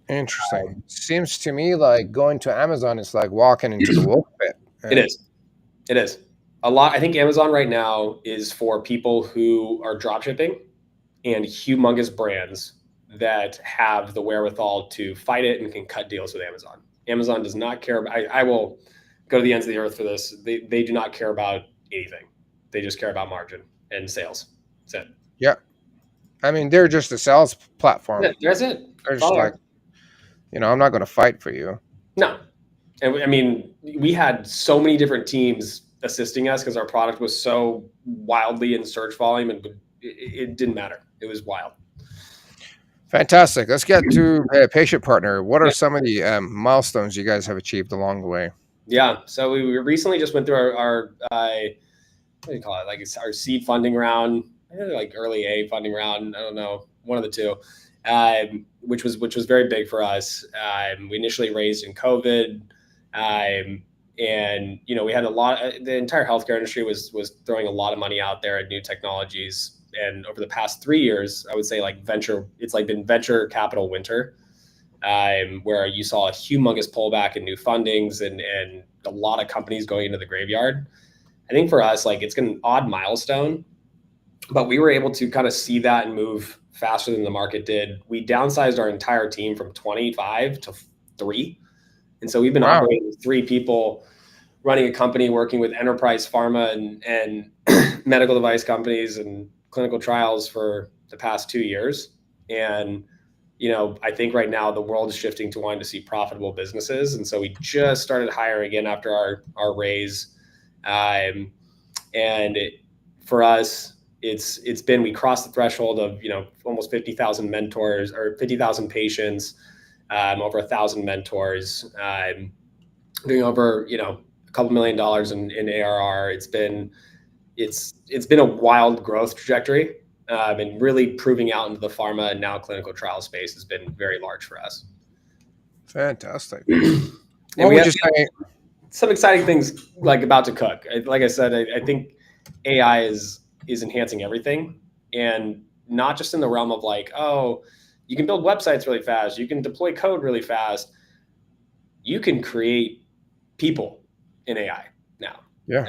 Interesting. Seems to me like going to Amazon is like walking into the wolf pit. It is. I think Amazon right now is for people who are drop shipping and humongous brands that have the wherewithal to fight it and can cut deals with Amazon. Amazon does not care. I will go to the ends of the earth for this. They do not care about anything. They just care about margin and sales. That's it. Yeah. I mean, they're just a sales platform. That's it. They're That's just all they like, are. I'm not going to fight for you. No. And I mean, we had so many different teams assisting us because our product was so wildly in search volume, and it didn't matter. It was wild. Fantastic. Let's get to patient partner. What are Yeah. some of the milestones you guys have achieved along the way? Yeah. So we recently just went through our what do you call it? Like it's our seed funding round, like early A funding round. I don't know, one of the two, which was very big for us. We initially raised in COVID, and we had a lot. The entire healthcare industry was throwing a lot of money out there at new technologies. And over the past 3 years, I would say it's like been venture capital winter, where you saw a humongous pullback in new fundings and a lot of companies going into the graveyard. I think for us, like it's an odd milestone, but we were able to kind of see that and move faster than the market did. We downsized our entire team from 25 to 3. And so we've been Wow. operating with 3 people, running a company, working with enterprise pharma and medical device companies and clinical trials for the past 2 years. And I think right now the world is shifting to wanting to see profitable businesses. And so we just started hiring again after our raise. For us, we crossed the threshold of almost 50,000 mentors or 50,000 patients, over 1,000 mentors, doing over a couple $1 million in ARR. It's been a wild growth trajectory, and really proving out into the pharma and now clinical trial space has been very large for us. Fantastic. And we have some exciting things like about to cook. Like I said, I think AI is enhancing everything, and not just in the realm of like, oh, you can build websites really fast, you can deploy code really fast, you can create people in AI now. Yeah.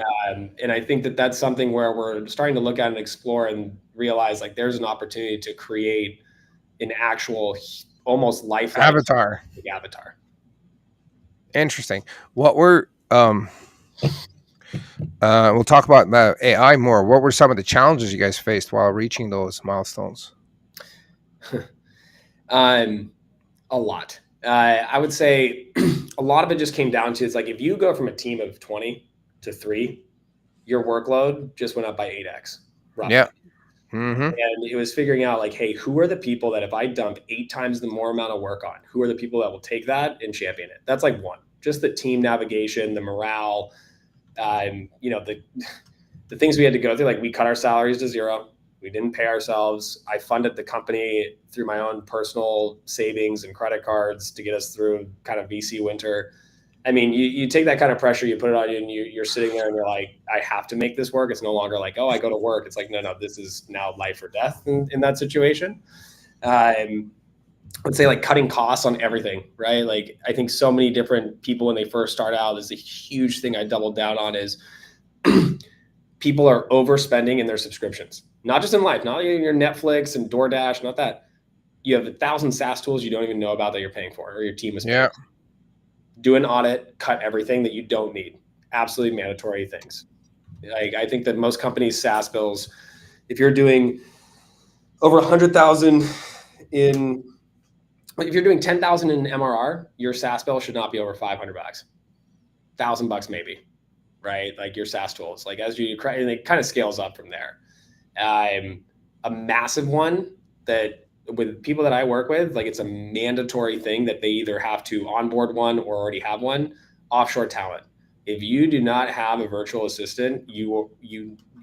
And I think that that's something where we're starting to look at and explore and realize like there's an opportunity to create an actual almost lifelike avatar. Interesting. What were we'll talk about the AI more. What were some of the challenges you guys faced while reaching those milestones? A lot. I would say a lot of it just came down to, it's like if you go from a team of 20 to 3, your workload just went up by 8x. Roughly. Yeah. Mm-hmm. And it was figuring out like, hey, who are the people that if I dump 8 times the more amount of work on, who are the people that will take that and champion it? That's like one. Just the team navigation, the morale, the things we had to go through. Like we cut our salaries to 0. We didn't pay ourselves. I funded the company through my own personal savings and credit cards to get us through kind of VC winter. I mean, you take that kind of pressure, you put it on you, and you're sitting there and you're like, I have to make this work. It's no longer like, oh, I go to work. It's like, no, this is now life or death in that situation. Let's say like cutting costs on everything, right? Like I think so many different people when they first start out, is a huge thing I doubled down on is people are overspending in their subscriptions, not just in life, not in your Netflix and DoorDash, not that. You have 1,000 SaaS tools you don't even know about that you're paying for or your team is paying for. Do an audit, cut everything that you don't need. Absolutely mandatory things. Like I think that most companies' SaaS bills, if you're doing over 100,000 if you're doing 10,000 in MRR, your SaaS bill should not be over $500, $1,000 maybe, right? Like your SaaS tools, like as you, and it kind of scales up from there. A massive one that with people that I work with, like it's a mandatory thing that they either have to onboard one or already have one. Offshore talent. If you do not have a virtual assistant, you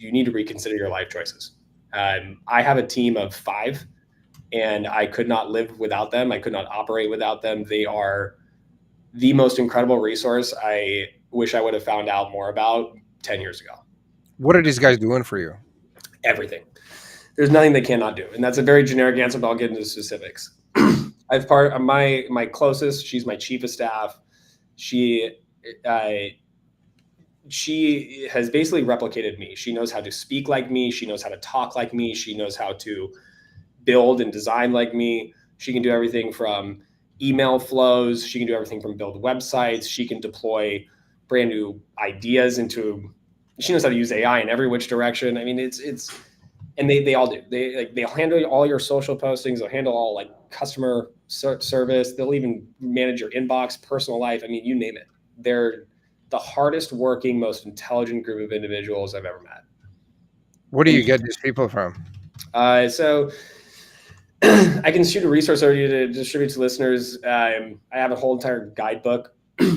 need to reconsider your life choices. I have a team of 5, and I could not live without them. I could not operate without them. They are the most incredible resource I wish I would have found out more about 10 years ago. What are these guys doing for you? Everything. There's nothing they cannot do. And that's a very generic answer, but I'll get into specifics. I've part of my closest, she's my chief of staff. She has basically replicated me. She knows how to speak like me. She knows how to talk like me. She knows how to build and design like me. She can do everything from email flows. She can do everything from build websites. She can deploy brand new ideas into. She knows how to use AI in every which direction. I mean, and they all do. They'll handle all your social postings. They'll handle all like customer service. They'll even manage your inbox, personal life. I mean, you name it. They're the hardest working, most intelligent group of individuals I've ever met. Where do you get these people from? So I can shoot a resource over to you to distribute to listeners. I have a whole entire guidebook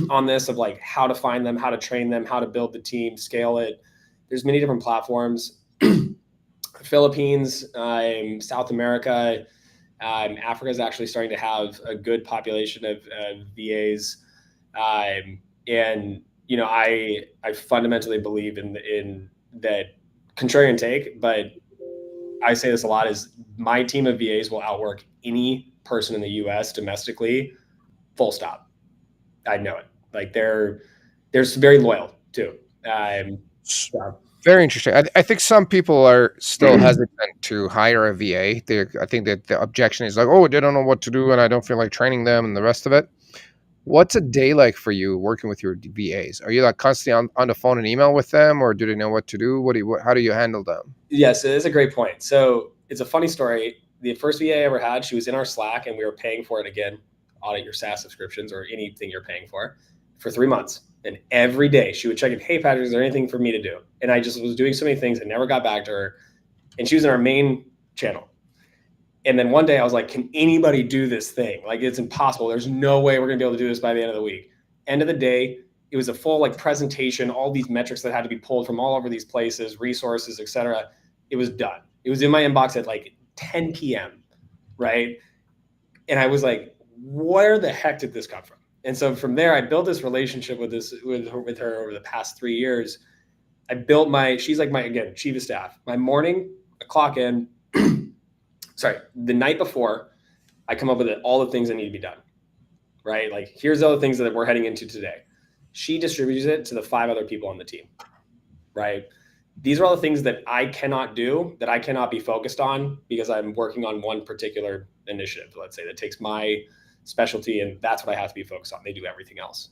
on this of like how to find them, how to train them, how to build the team, scale it. There's many different platforms. Philippines, South America, Africa is actually starting to have a good population of VAs, and you know I fundamentally believe in that contrarian take, but I say this a lot is my team of VAs will outwork any person in the U.S. domestically, full stop. I know it. Like they're very loyal too. So. Very interesting. I think some people are still hesitant to hire a VA. I think that the objection is like, oh, they don't know what to do, and I don't feel like training them, and the rest of it. What's a day like for you working with your VAs? Are you like constantly on the phone and email with them, or do they know what to do? How do you handle them? Yes, it is a great point. So it's a funny story. The first VA I ever had, she was in our Slack, and we were paying for it again. Audit your SaaS subscriptions or anything you're paying for 3 months. And every day she would check in, hey, Patrick, is there anything for me to do? And I just was doing so many things and never got back to her. And she was in our main channel. And then one day I was like, can anybody do this thing? Like, it's impossible. There's no way we're going to be able to do this by the end of the week. End of the day, it was a full like presentation, all these metrics that had to be pulled from all over these places, resources, et cetera. It was done. It was in my inbox at like 10 p.m. Right. And I was like, where the heck did this come from? And so from there, I built this relationship with her over the past 3 years. I built she's like my, again, chief of staff. My morning, I clock in, the night before, I come up with all the things that need to be done, right? Like, here's all the things that we're heading into today. She distributes it to the 5 other people on the team, right? These are all the things that I cannot do, that I cannot be focused on because I'm working on one particular initiative, let's say, that takes my specialty, and that's what I have to be focused on. They do everything else.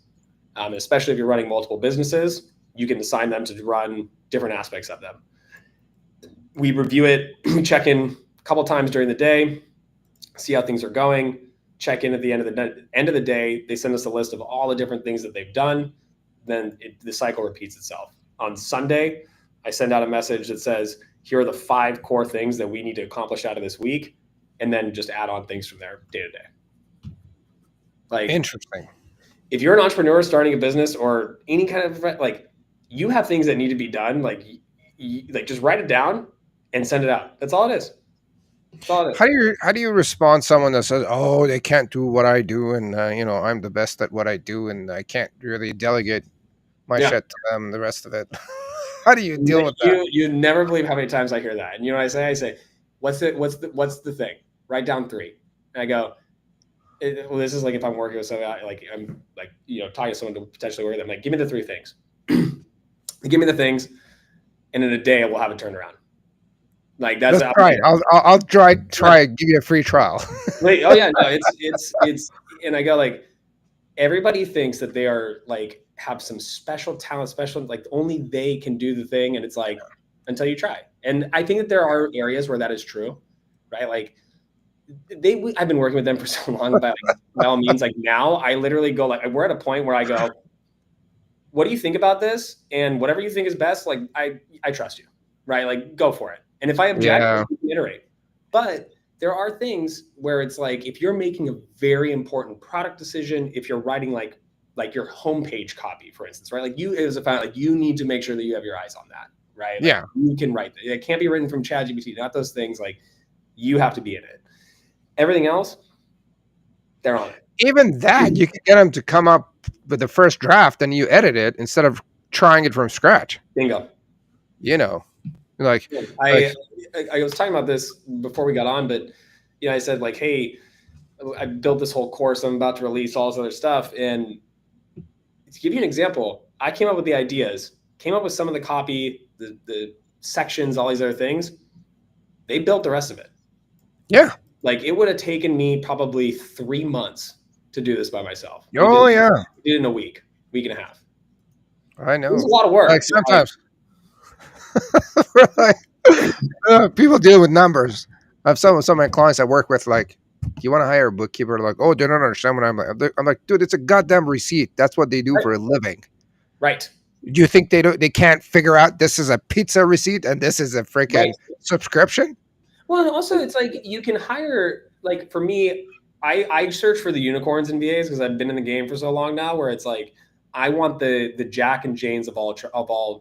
Especially if you're running multiple businesses, you can assign them to run different aspects of them. We review it, we check in a couple times during the day, see how things are going, check in at the end of the day. They send us a list of all the different things that they've done. Then the cycle repeats itself. On Sunday, I send out a message that says, here are the 5 core things that we need to accomplish out of this week, and then just add on things from there day to day. Like, interesting. If you're an entrepreneur starting a business or any kind of like, you have things that need to be done. Like just write it down and send it out. That's all it is. That's all it is. How do you respond to someone that says, oh, they can't do what I do, and I'm the best at what I do, and I can't really delegate my shit to them, the rest of it? How do you deal with that? You never believe how many times I hear that. And you know what I say? I say, what's the thing? Write down 3. And I go, well, this is like if I'm working with somebody, like I'm like, talking to someone to potentially work with them, like, give me the 3 things. Give me the things, and in a day we'll have it turned around. Like, that's right. I'll try give you a free trial. Wait, oh yeah, no, it's and I go like, everybody thinks that they are like have some special talent, like only they can do the thing, and it's like, until you try. And I think that there are areas where that is true, right? Like I've been working with them for so long, but like, by all means, like now I literally go like, we're at a point where I go, what do you think about this? And whatever you think is best, like I trust you, right? Like, go for it. And if I object, you can iterate. But there are things where it's like, if you're making a very important product decision, if you're writing like your homepage copy, for instance, right? Like you as a founder, like you need to make sure that you have your eyes on that, right? Like, yeah. You can write that. It can't be written from ChatGPT, not those things. Like, you have to be in it. Everything else, they're on it. Even that, you can get them to come up with the first draft and you edit it instead of trying it from scratch. Bingo. Like I was talking about this before we got on, but I said like, hey, I built this whole course I'm about to release, all this other stuff. And to give you an example, I came up with the ideas, came up with some of the copy, the sections, all these other things. They built the rest of it. Yeah. Like, it would have taken me probably 3 months to do this by myself. Oh yeah, We did it in a week and a half. I It was know. a lot of Like work. sometimes, like, people deal with numbers. I have some of my clients I work with. Like, you want to hire a bookkeeper? Like, oh, they don't understand what I'm like. I'm like, dude, it's a goddamn receipt. That's what they do Right. for a living. Right. Do you think they can't figure out this is a pizza receipt and this is a freaking Right. subscription? Well, and also it's like you can hire, like, for me, I search for the unicorns in VAs because I've been in the game for so long now, where it's like I want the Jack and Janes of all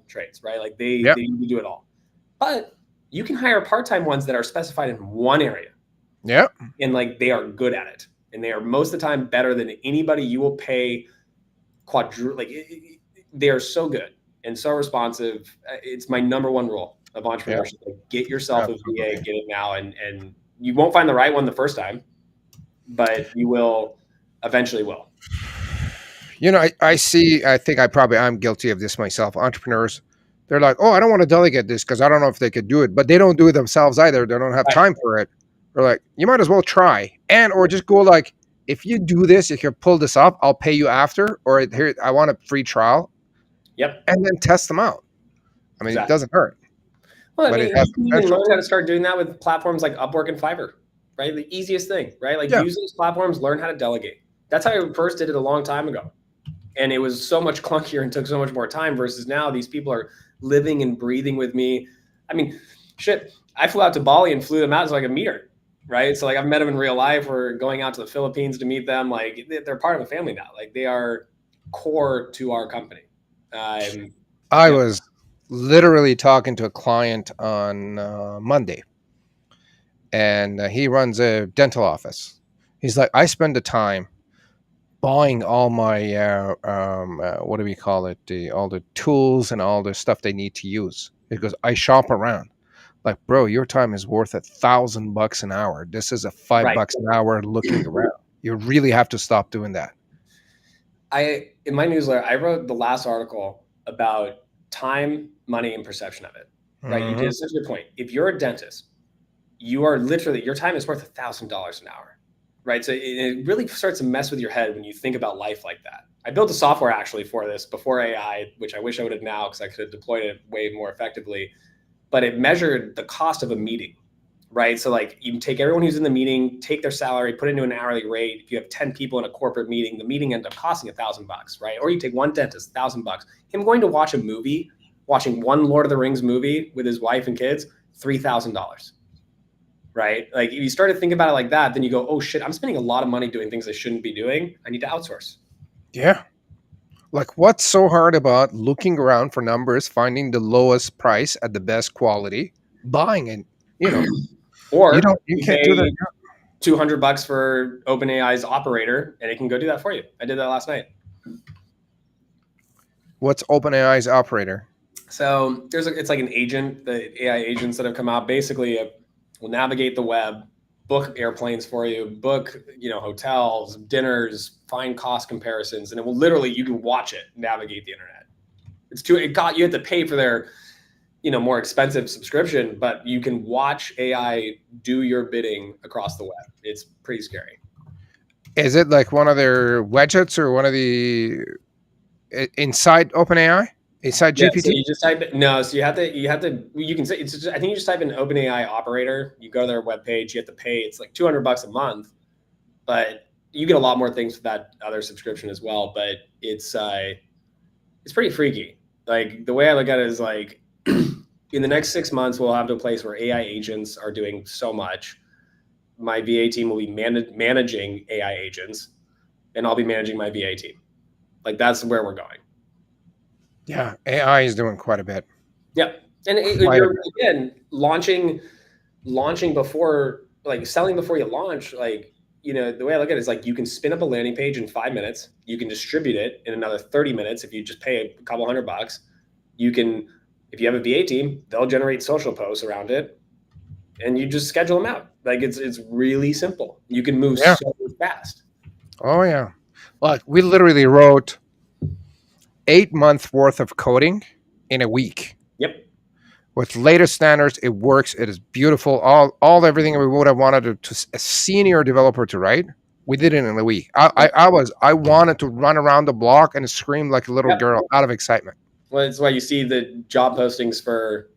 trades, right? Like Yep. they need to do it all. But you can hire part-time ones that are specified in one area, Yep. and like they are good at it, and they are most of the time better than anybody you will pay they are so good and so responsive. It's my number one rule of Yep. entrepreneurship. Like, get yourself a VA, Absolutely. get it now, and you won't find the right one the first time, but you will eventually will. You know, I think I'm guilty of this myself. Entrepreneurs, they're like, oh, I don't want to delegate this because I don't know if they could do it, but they don't do it themselves either. They don't have Right. time for it. They're like, you might as well try, or just go like, if you do this, if you pull this off, I'll pay you after, or here I want a free trial, Yep. and then test them out. I mean, it Exactly. doesn't hurt, Well, I but it mean, has you can even potential. learn how to start doing that with platforms like Upwork and Fiverr, right? The easiest thing, right? Like, Yeah, use those platforms, learn how to delegate. That's how I first did it a long time ago. And it was so much clunkier and took so much more time versus now these people are living and breathing with me. I mean, shit, I flew out to Bali and flew them out so I could meet her, right? So like I've met them in real life. We're going out to the Philippines to meet them. Like, they're part of a family now. Like, they are core to our company. I Yeah, was literally talking to a client on Monday, and he runs a dental office. He's like, I spend the time buying all my what do we call it, all the tools and all the stuff they need to use, because I shop around. Like, bro, your time is worth $1,000 an hour. This is a five right. bucks an hour looking around. You really have to stop doing that. In my newsletter, I wrote the last article about time, money, and perception of it. Right? You Hmm. did such a good point. If you're a dentist, you are literally, your time is worth $1,000 an hour, right? So it really starts to mess with your head when you think about life like that. I built a software actually for this before AI, which I wish I would have now because I could have deployed it way more effectively. But it measured the cost of a meeting, right? So like, you take everyone who's in the meeting, take their salary, put it into an hourly rate. If you have 10 people in a corporate meeting, the meeting ends up costing $1,000, right? Or you take one dentist, $1,000. Him going to watch a movie, watching one Lord of the Rings movie with his wife and kids, $3,000. Right? Like, if you start to think about it like that, then you go, oh shit, I'm spending a lot of money doing things I shouldn't be doing. I need to outsource. Yeah. Like, what's so hard about looking around for numbers, finding the lowest price at the best quality, buying it? Or You you can't do that. pay $200 for OpenAI's operator and it can go do that for you. I did that last night. What's OpenAI's operator? So it's like an agent, the AI agents that have come out basically will navigate the web, book airplanes for you, book, hotels, dinners, find cost comparisons, and it will literally, you can watch it navigate the internet. You have to pay for their, more expensive subscription, but you can watch AI do your bidding across the web. It's pretty scary. Is it like one of their widgets or one of the inside OpenAI, inside Yeah, so GPT? you just type it. No, so you can say it's just, I think you just type in OpenAI operator. You go to their webpage, you have to pay. It's like $200 a month, but you get a lot more things for that other subscription as well. But it's pretty freaky. Like, the way I look at it is like, in the next 6 months, we'll have to a place where AI agents are doing so much. My VA team will be managing AI agents, and I'll be managing my VA team. Like, that's where we're going. Yeah, AI is doing quite a bit. Yeah, and Quite a you're, bit. again, launching before, like, selling before you launch. Like, the way I look at it is like, you can spin up a landing page in 5 minutes. You can distribute it in another 30 minutes if you just pay a couple $100. You can, if you have a VA team, they'll generate social posts around it, and you just schedule them out. Like, it's really simple. You can move Yeah. so fast. Oh yeah. Like, we literally wrote 8 months worth of coding in a week. Yep. with latest standards. It works. It is beautiful. All everything we would have wanted a senior developer to write. We did it in a week. Yep. I wanted to run around the block and scream like a little Yep. girl out of excitement. Well, that's why you see the job postings for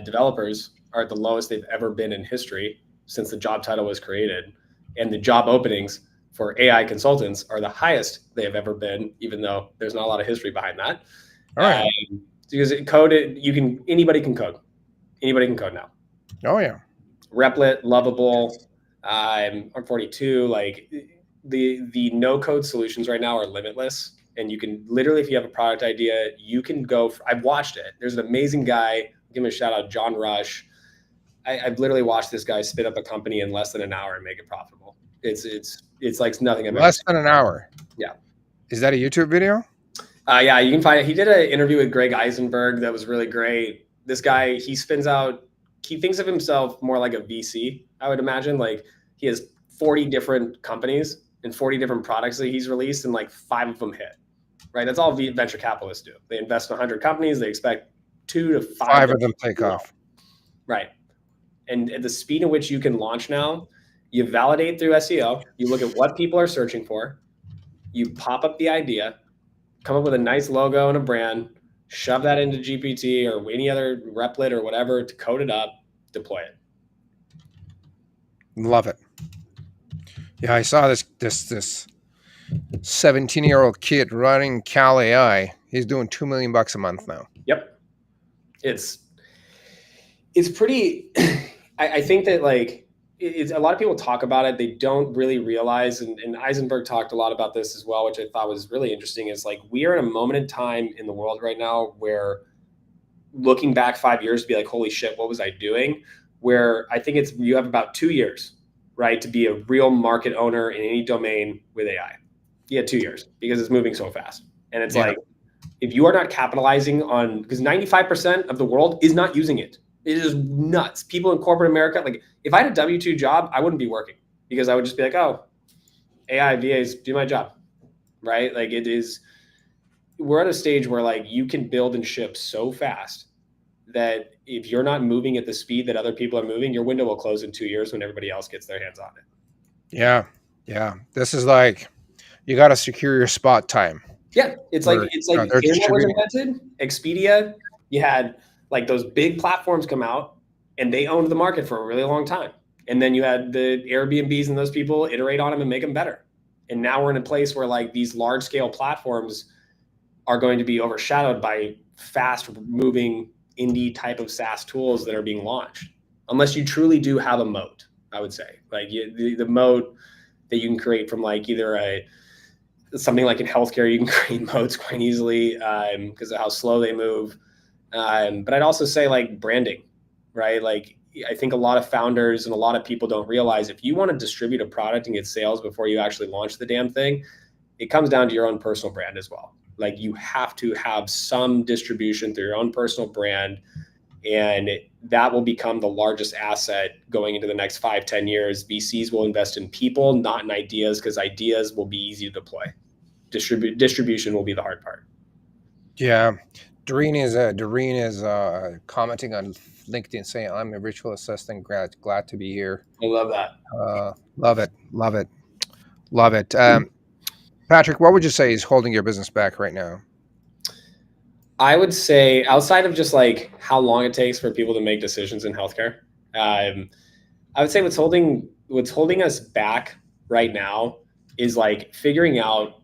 developers are at the lowest they've ever been in history since the job title was created, and the job openings for AI consultants are the highest they have ever been, even though there's not a lot of history behind that. Oh yeah. Because code it, anybody can code. Anybody can code now. Oh yeah. Replit, lovable. I'm 42. Like the no code solutions right now are limitless, and you can literally, if you have a product idea, you can go. I've watched it. There's an amazing guy. Give him a shout out, John Rush. I've literally watched this guy spin up a company in less than an hour and make it profitable. It's like nothing I've ever Less seen. than an hour. Yeah. Is that a YouTube video? Yeah, you can find it. He did an interview with Greg Eisenberg that was really great. This guy, he thinks of himself more like a VC, I would imagine. Like he has 40 different companies and 40 different products that he's released, and like 5 of them hit. Right? That's all venture capitalists do. They invest in 100 companies. They expect 2 to 5 of them take off. Right. And at the speed at which you can launch now, you validate through SEO. You look at what people are searching for. You pop up the idea, come up with a nice logo and a brand, shove that into GPT or any other Replit or whatever to code it up, deploy it. Love it. Yeah, I saw this 17-year-old kid running Cal AI. He's doing $2 million a month now. Yep. It's pretty. I think that like a lot of people talk about it. They don't really realize, and Eisenberg talked a lot about this as well, which I thought was really interesting, is like we are in a moment in time in the world right now where looking back 5 years to be like, holy shit, what was I doing? Where I think you have about 2 years, right, to be a real market owner in any domain with AI. You had 2 years because it's moving so fast. And it's like, if you are not capitalizing on, because 95% of the world is not using it. It is nuts. People in corporate America, like if I had a W-2 job, I wouldn't be working because I would just be like, oh, AI VAs do my job, right? Like we're at a stage where like you can build and ship so fast that if you're not moving at the speed that other people are moving, your window will close in 2 years when everybody else gets their hands on it. Yeah. Yeah. This is like, you got to secure your spot time. Yeah. It's like internet was invented, Expedia, you had like those big platforms come out and they owned the market for a really long time. And then you had the Airbnbs and those people iterate on them and make them better. And now we're in a place where like these large scale platforms are going to be overshadowed by fast moving indie type of SaaS tools that are being launched. Unless you truly do have a moat, I would say. Like the moat that you can create from like either something like in healthcare, you can create moats quite easily because of how slow they move. But I'd also say like branding, right? Like I think a lot of founders and a lot of people don't realize if you want to distribute a product and get sales before you actually launch the damn thing, it comes down to your own personal brand as well. Like you have to have some distribution through your own personal brand, and that will become the largest asset going into the next 5-10 years. VCs will invest in people, not in ideas, because ideas will be easy to deploy. Distribution will be the hard part. Yeah. Doreen is commenting on LinkedIn saying, I'm a virtual assistant. Glad to be here. I love that. Love it. Patrick, what would you say is holding your business back right now? I would say outside of just like how long it takes for people to make decisions in healthcare, I would say what's holding us back right now is like figuring out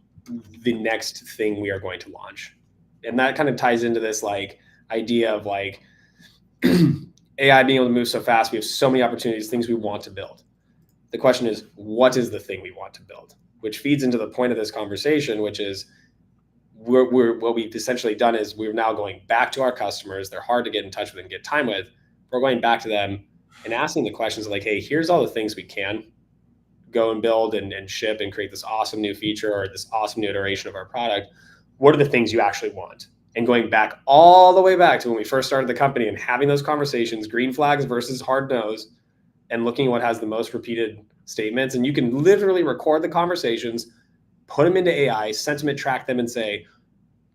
the next thing we are going to launch. And that kind of ties into this like idea of like AI being able to move so fast. We have so many opportunities, things we want to build. The question is, what is the thing we want to build? Which feeds into the point of this conversation, which is what we've essentially done is we're now going back to our customers. They're hard to get in touch with and get time with. We're going back to them and asking the questions like, hey, here's all the things we can go and build and ship and create this awesome new feature or this awesome new iteration of our product. What are the things you actually want? And going back all the way back to when we first started the company and having those conversations, green flags versus hard nose, and looking at what has the most repeated statements. And you can literally record the conversations, put them into AI, sentiment track them, and say,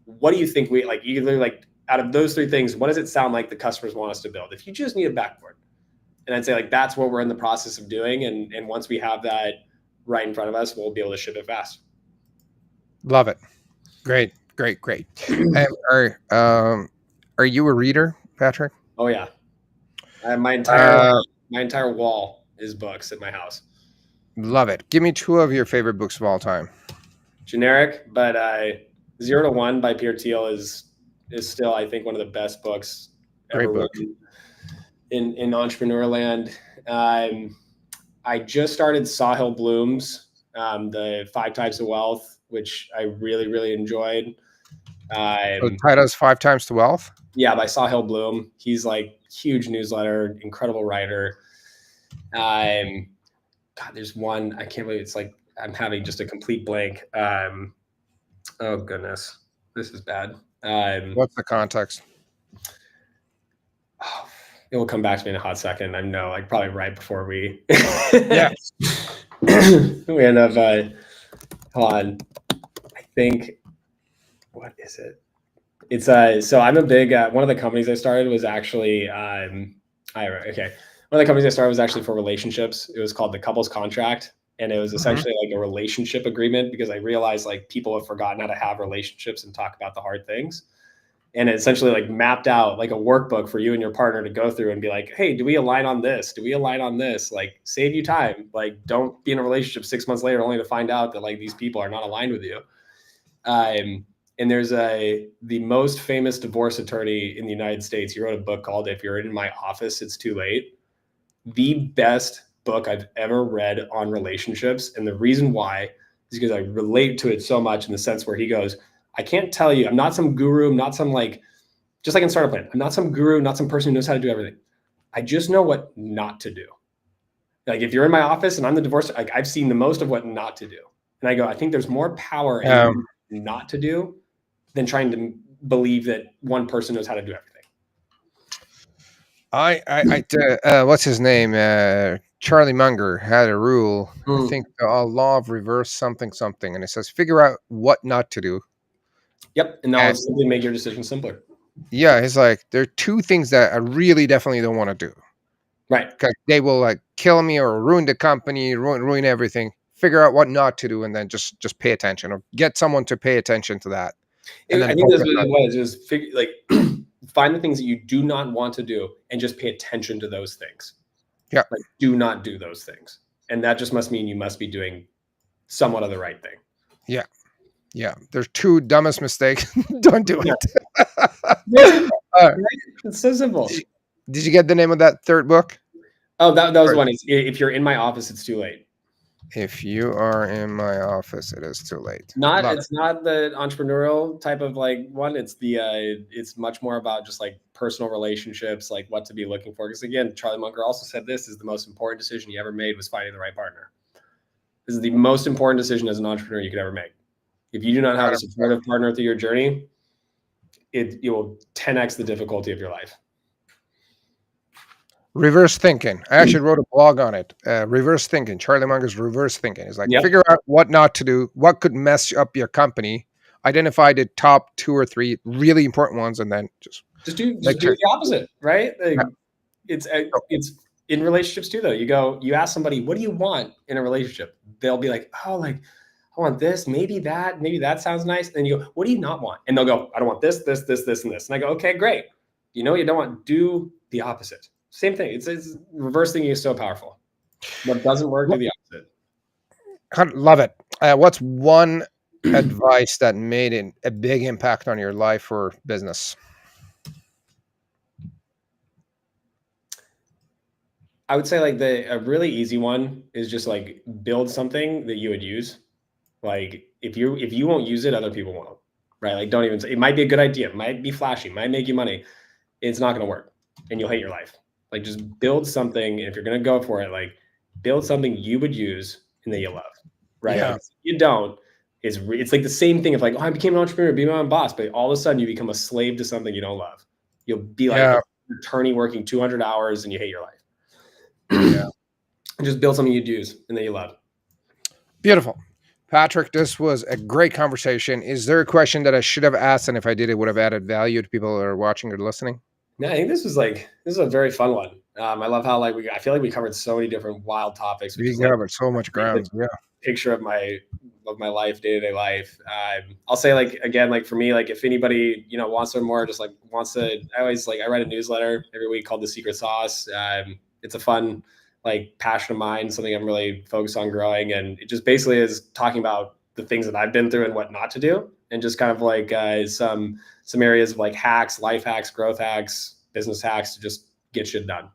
what do you think you literally like out of those three things, what does it sound like the customers want us to build? If you just need a backboard, and I'd say like that's what we're in the process of doing, and once we have that right in front of us, we'll be able to ship it fast. Love it. Great. And are you a reader, Patrick? Oh yeah, my Uh, entire wall is books at my house. Love it. Give me two of your favorite books of all time. Generic, but 0 to 1 by Pierre Thiel is still, I think, one of the best books Great ever book. written in entrepreneur land. I just started Sahil Bloom's the 5 Types of Wealth, which I really enjoyed. So titles 5 times to wealth. Yeah, by Sahil Bloom. He's like huge newsletter, incredible writer. God, there's one I can't believe it's like I'm having just a complete blank. Oh goodness, this is bad. What's the context? Oh, it will come back to me in a hot second. I know, like probably right before we Yeah. we end up. Hold on, I think what is it? It's so I'm a big one of the companies I started was actually okay. One of the companies I started was actually for relationships. It was called the Couples Contract, and it was essentially like a relationship agreement because I realized like people have forgotten how to have relationships and talk about the hard things. And it essentially like mapped out like a workbook for you and your partner to go through and be like, hey, do we align on this? Do we align on this? Like save you time. Like don't be in a relationship 6 months later only to find out that like these people are not aligned with you. And there's the most famous divorce attorney in the United States. He wrote a book called If You're in My Office, It's Too Late. The best book I've ever read on relationships. And the reason why is because I relate to it so much in the sense where he goes, I can't tell you, I'm not some guru, I'm not some like, just like in Startup Plan, I'm not some guru, not some person who knows how to do everything. I just know what not to do. Like if you're in my office and I'm the divorce, like I've seen the most of what not to do. And I go, I think there's more power in not to do than trying to believe that one person knows how to do everything. What's his name? Charlie Munger had a rule. I think the law of reverse something, and it says figure out what not to do. Yep, and that will simply make your decision simpler. Yeah, it's like there are two things that I really definitely don't want to do. Right, because they will like kill me or ruin the company, ruin everything. Figure out what not to do, and then just pay attention, or get someone to pay attention to that. And I think that's what it was. Just figure like find the things that you do not want to do, and just pay attention to those things. Yeah, like do not do those things, and that just must mean you must be doing somewhat of the right thing. Yeah. There's two dumbest mistakes. Don't do it. It's so simple. Did you get the name of that third book? Oh, that was one. If you're in my office, it's too late. If you are in my office, it is too late. It's not the entrepreneurial type of like one. It's it's much more about just like personal relationships, like what to be looking for. Because again, Charlie Munger also said this is the most important decision he ever made was finding the right partner. This is the most important decision as an entrepreneur you could ever make. If you do not have a supportive partner through your journey, it will 10x the difficulty of your life. Reverse thinking. I actually wrote a blog on it. Reverse thinking. Charlie Munger's reverse thinking is like figure out what not to do, what could mess up your company, identify the top 2 or 3 really important ones, and then just do the opposite, right? Like, it's in relationships too, though. You ask somebody, what do you want in a relationship? They'll be like, oh, like I want this, maybe that sounds nice. And then you go, what do you not want? And they'll go, I don't want this, and this. And I go, okay, great. You know what you don't want? Do the opposite. Same thing. It's reverse thinking is so powerful. What doesn't work, do the opposite. Love it. What's one advice that made a big impact on your life or business? I would say like a really easy one is just like build something that you would use. Like if you won't use it, other people won't. Right? Like don't even say it might be a good idea, it might be flashy, might make you money. It's not going to work, and you'll hate your life. Like just build something. If you're going to go for it, like build something you would use and that you love. Right? Yeah. Like, if you don't. It's like the same thing of like, oh, I became an entrepreneur, be my own boss, but all of a sudden you become a slave to something you don't love. You'll be like an attorney working 200 hours and you hate your life. Yeah. Just build something you'd use and that you love. Beautiful. Patrick, this was a great conversation. Is there a question that I should have asked, and if I did, it would have added value to people that are watching or listening? No, I think this is a very fun one. I love how I feel like we covered so many different wild topics, which We is like covered so much a ground. Yeah. picture of my life, day to day life. I'll say like again, like for me, like if anybody wants to learn more, just like wants to, I write a newsletter every week called The Secret Sauce. It's a fun like passion of mine, something I'm really focused on growing, and it just basically is talking about the things that I've been through and what not to do, and just kind of like some areas of like hacks, life hacks, growth hacks, business hacks to just get shit done.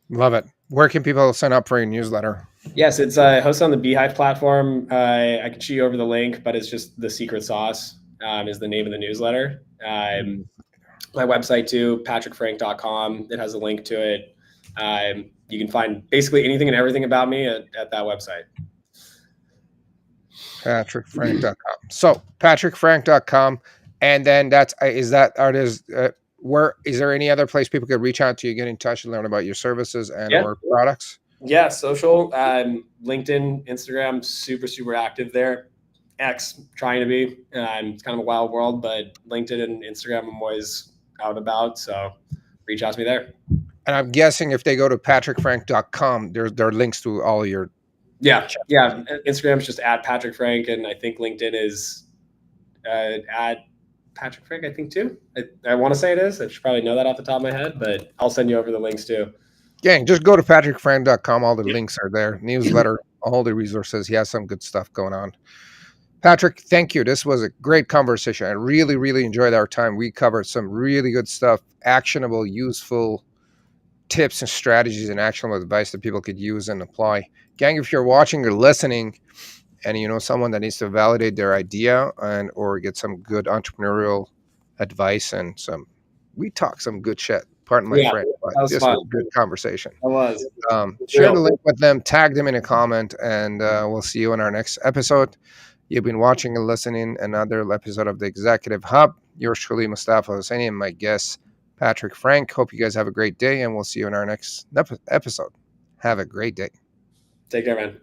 Love it. Where can people sign up for your newsletter? Yes, it's hosted on the Beehive platform. I can shoot you over the link, but it's just The Secret Sauce is the name of the newsletter. My website too, patrickfrank.com. It has a link to it. You can find basically anything and everything about me at that website. PatrickFrank.com. So PatrickFrank.com. And then where is there any other place people could reach out to you, get in touch, and learn about your services and Yeah. or products? Yeah, social, LinkedIn, Instagram, super active there. X, trying to be. It's kind of a wild world, but LinkedIn and Instagram, I'm always out and about. So reach out to me there. And I'm guessing if they go to patrickfrank.com, there are links to all your. Yeah. Instagram's just at Patrick Frank, and I think LinkedIn is at Patrick Frank, I think too. I want to say it is. I should probably know that off the top of my head, but I'll send you over the links too. Gang, just go to patrickfrank.com. All the links are there. Newsletter, all the resources. He has some good stuff going on. Patrick, thank you. This was a great conversation. I really enjoyed our time. We covered some really good stuff, actionable, useful tips and strategies and actionable advice that people could use and apply. Gang, if you're watching or listening and you know someone that needs to validate their idea and or get some good entrepreneurial advice and we talk some good shit. Pardon my French, but that was this fun. was a good conversation. That was. Share the link with them, tag them in a comment, and we'll see you in our next episode. You've been watching and listening another episode of the Executive Hub. Yours truly, Mustafa Hosseini, and my guest, Patrick Frank. Hope you guys have a great day, and we'll see you in our next episode. Have a great day. Take care, man.